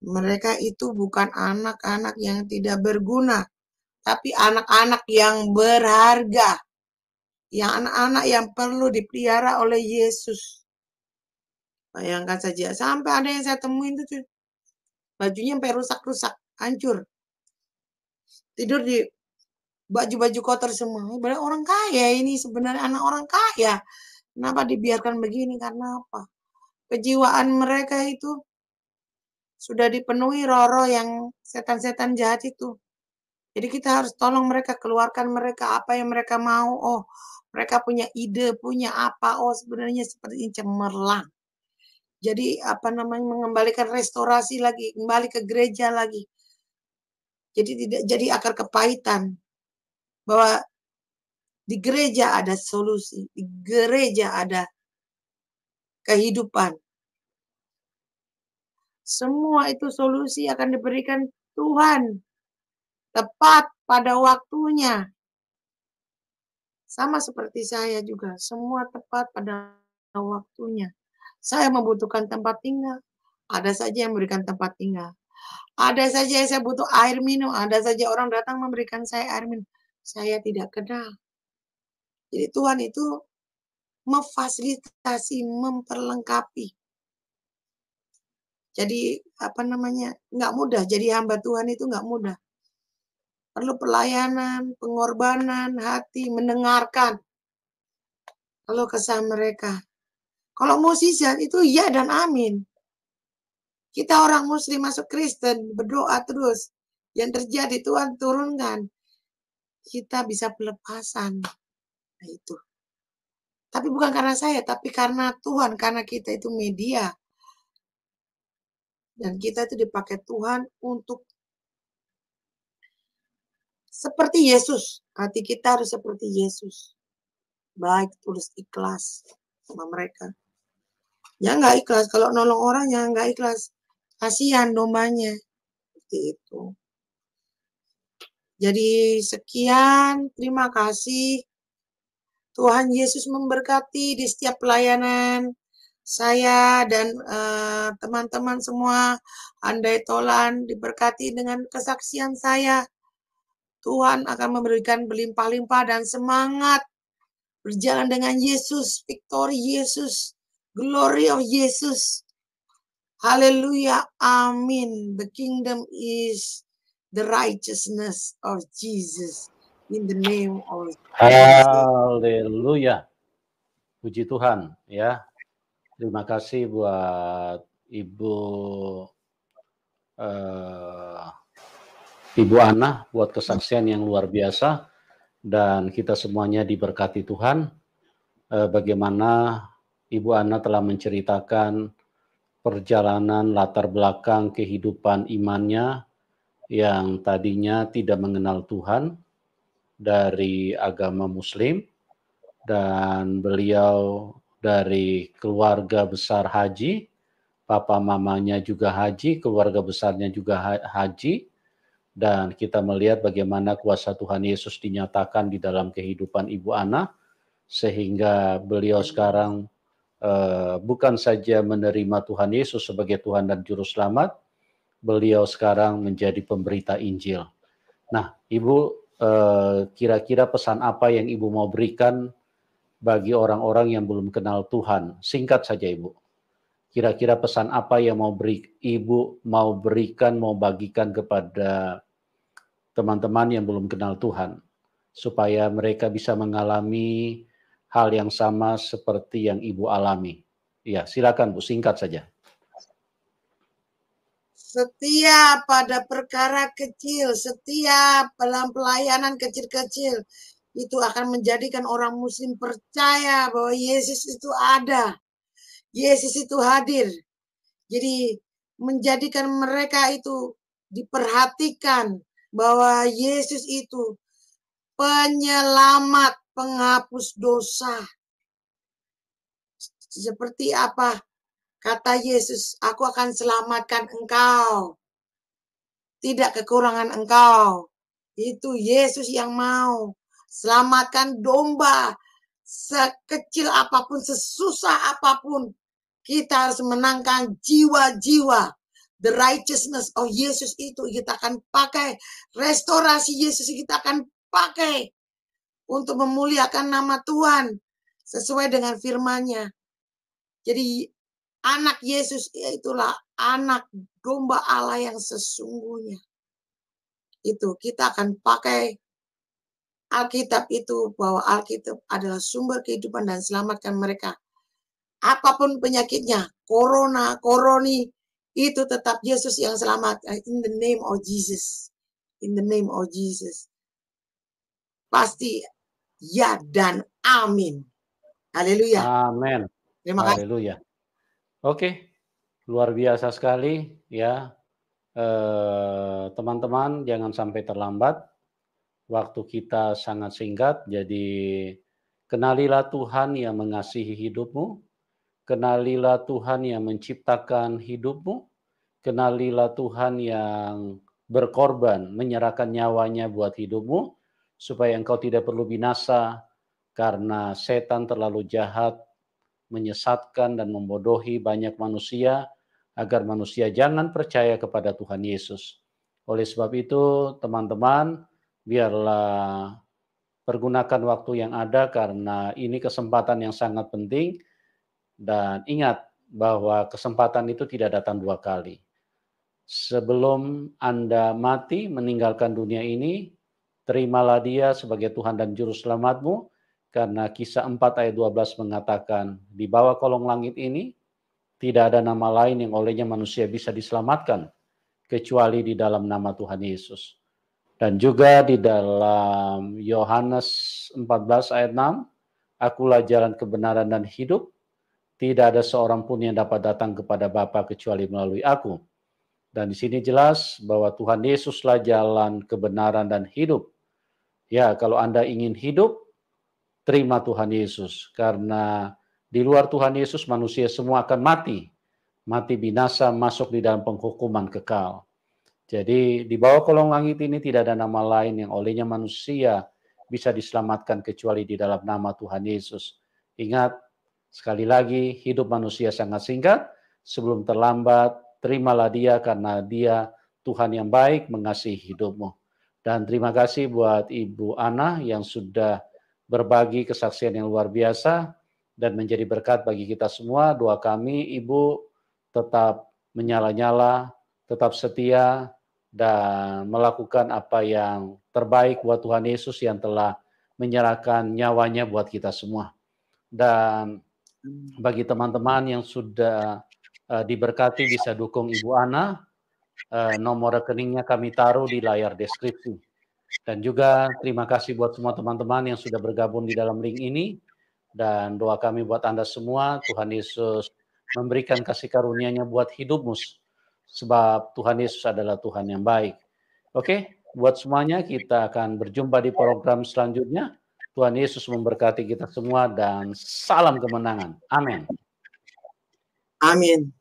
mereka itu bukan anak-anak yang tidak berguna, tapi anak-anak yang berharga. Yang anak-anak yang perlu dipelihara oleh Yesus. Bayangkan saja, sampai ada yang saya temuin itu bajunya sampai rusak-rusak, hancur. Tidur di baju-baju kotor semua. Padahal orang kaya ini, sebenarnya anak orang kaya. Kenapa dibiarkan begini? Karena apa? Kejiwaan mereka itu sudah dipenuhi roh-roh yang setan-setan jahat itu. Jadi kita harus tolong mereka, keluarkan mereka apa yang mereka mau. Oh, mereka punya ide, punya apa. Oh, sebenarnya seperti cemerlang. Jadi apa namanya, mengembalikan restorasi lagi, kembali ke gereja lagi. Jadi tidak jadi akar kepahitan. Bahwa di gereja ada solusi, di gereja ada kehidupan. Semua itu solusi akan diberikan Tuhan tepat pada waktunya. Sama seperti saya juga, semua tepat pada waktunya. Saya membutuhkan tempat tinggal, ada saja yang memberikan tempat tinggal. Ada saja yang saya butuh air minum, ada saja orang datang memberikan saya air minum. Saya tidak kenal. Jadi Tuhan itu memfasilitasi, memperlengkapi. Jadi apa namanya, nggak mudah. Jadi hamba Tuhan itu nggak mudah. Perlu pelayanan, pengorbanan, hati, mendengarkan kalau kesah mereka. Kalau musisian itu ya dan amin. Kita orang muslim masuk Kristen, berdoa terus. Yang terjadi Tuhan turunkan. Kita bisa pelepasan. Nah itu. Tapi bukan karena saya, tapi karena Tuhan. Karena kita itu media. Dan kita itu dipakai Tuhan untuk seperti Yesus. Hati kita harus seperti Yesus. Baik, tulus, ikhlas sama mereka. Ya nggak ikhlas. Kalau nolong orang ya nggak ikhlas. Kasihan dombanya. Seperti itu. Jadi sekian. Terima kasih. Tuhan Yesus memberkati di setiap pelayanan saya dan teman-teman semua. Andai tolan diberkati dengan kesaksian saya. Tuhan akan memberikan berlimpah-limpah dan semangat berjalan dengan Yesus, victory Yesus, glory of Yesus. Haleluya, amin. The kingdom is the righteousness of Jesus. In the name of Jesus. Haleluya. Puji Tuhan ya. Terima kasih buat Ibu Ana buat kesaksian yang luar biasa, dan kita semuanya diberkati Tuhan. Bagaimana Ibu Ana telah menceritakan perjalanan latar belakang kehidupan imannya yang tadinya tidak mengenal Tuhan dari agama Muslim, dan beliau dari keluarga besar haji, papa mamanya juga haji, keluarga besarnya juga haji, dan kita melihat bagaimana kuasa Tuhan Yesus dinyatakan di dalam kehidupan Ibu Ana, sehingga beliau sekarang bukan saja menerima Tuhan Yesus sebagai Tuhan dan Juru Selamat, beliau sekarang menjadi pemberita Injil. Nah, Ibu, kira-kira pesan apa yang Ibu mau berikan bagi orang-orang yang belum kenal Tuhan? Singkat saja, Ibu. Kira-kira pesan apa yang Ibu mau berikan, mau bagikan kepada teman-teman yang belum kenal Tuhan, supaya mereka bisa mengalami hal yang sama seperti yang Ibu alami? Ya, silakan Bu, singkat saja. Setiap pada perkara kecil, setiap dalam pelayanan kecil-kecil, itu akan menjadikan orang muslim percaya bahwa Yesus itu ada. Yesus itu hadir. Jadi menjadikan mereka itu diperhatikan bahwa Yesus itu penyelamat, penghapus dosa. Seperti apa kata Yesus, aku akan selamatkan engkau. Tidak kekurangan engkau. Itu Yesus yang mau. Selamatkan domba. Sekecil apapun, sesusah apapun. Kita harus menangkan jiwa-jiwa. The righteousness of Yesus itu kita akan pakai. Restorasi Yesus kita akan pakai. Untuk memuliakan nama Tuhan. Sesuai dengan firman-Nya. Jadi anak Yesus itulah anak domba Allah yang sesungguhnya. Itu kita akan pakai Alkitab itu, bahwa Alkitab adalah sumber kehidupan dan selamatkan mereka. Apapun penyakitnya, corona, koroni, itu tetap Yesus yang selamat. In the name of Jesus. In the name of Jesus. Pasti ya dan amin. Haleluya. Amin. Terima kasih. Haleluya. Oke, luar biasa sekali ya. Teman-teman, jangan sampai terlambat. Waktu kita sangat singkat, jadi kenalilah Tuhan yang mengasihi hidupmu, kenalilah Tuhan yang menciptakan hidupmu, kenalilah Tuhan yang berkorban, menyerahkan nyawanya buat hidupmu, supaya engkau tidak perlu binasa karena setan terlalu jahat, menyesatkan dan membodohi banyak manusia, agar manusia jangan percaya kepada Tuhan Yesus. Oleh sebab itu, teman-teman, biarlah pergunakan waktu yang ada karena ini kesempatan yang sangat penting, dan ingat bahwa kesempatan itu tidak datang dua kali. Sebelum Anda mati meninggalkan dunia ini, terimalah Dia sebagai Tuhan dan Juru Selamatmu, karena Kisah 4 ayat 12 mengatakan, di bawah kolong langit ini tidak ada nama lain yang olehnya manusia bisa diselamatkan kecuali di dalam nama Tuhan Yesus. Dan juga di dalam Yohanes 14 ayat 6, akulah jalan kebenaran dan hidup, tidak ada seorang pun yang dapat datang kepada Bapa kecuali melalui aku. Dan di sini jelas bahwa Tuhan Yesuslah jalan kebenaran dan hidup. Ya, kalau Anda ingin hidup, terima Tuhan Yesus. Karena di luar Tuhan Yesus manusia semua akan mati. Mati binasa, masuk di dalam penghukuman kekal. Jadi di bawah kolong langit ini tidak ada nama lain yang olehnya manusia bisa diselamatkan kecuali di dalam nama Tuhan Yesus. Ingat, sekali lagi, hidup manusia sangat singkat. Sebelum terlambat, terimalah Dia karena Dia Tuhan yang baik mengasihi hidupmu. Dan terima kasih buat Ibu Ana yang sudah berbagi kesaksian yang luar biasa dan menjadi berkat bagi kita semua. Doa kami, Ibu tetap menyala-nyala, tetap setia, dan melakukan apa yang terbaik buat Tuhan Yesus yang telah menyerahkan nyawanya buat kita semua. Dan bagi teman-teman yang sudah diberkati bisa dukung Ibu Ana, nomor rekeningnya kami taruh di layar deskripsi. Dan juga terima kasih buat semua teman-teman yang sudah bergabung di dalam link ini, dan doa kami buat Anda semua, Tuhan Yesus memberikan kasih karunia-Nya buat hidupmu, sebab Tuhan Yesus adalah Tuhan yang baik. Oke, buat semuanya kita akan berjumpa di program selanjutnya. Tuhan Yesus memberkati kita semua dan salam kemenangan. Amin. Amin.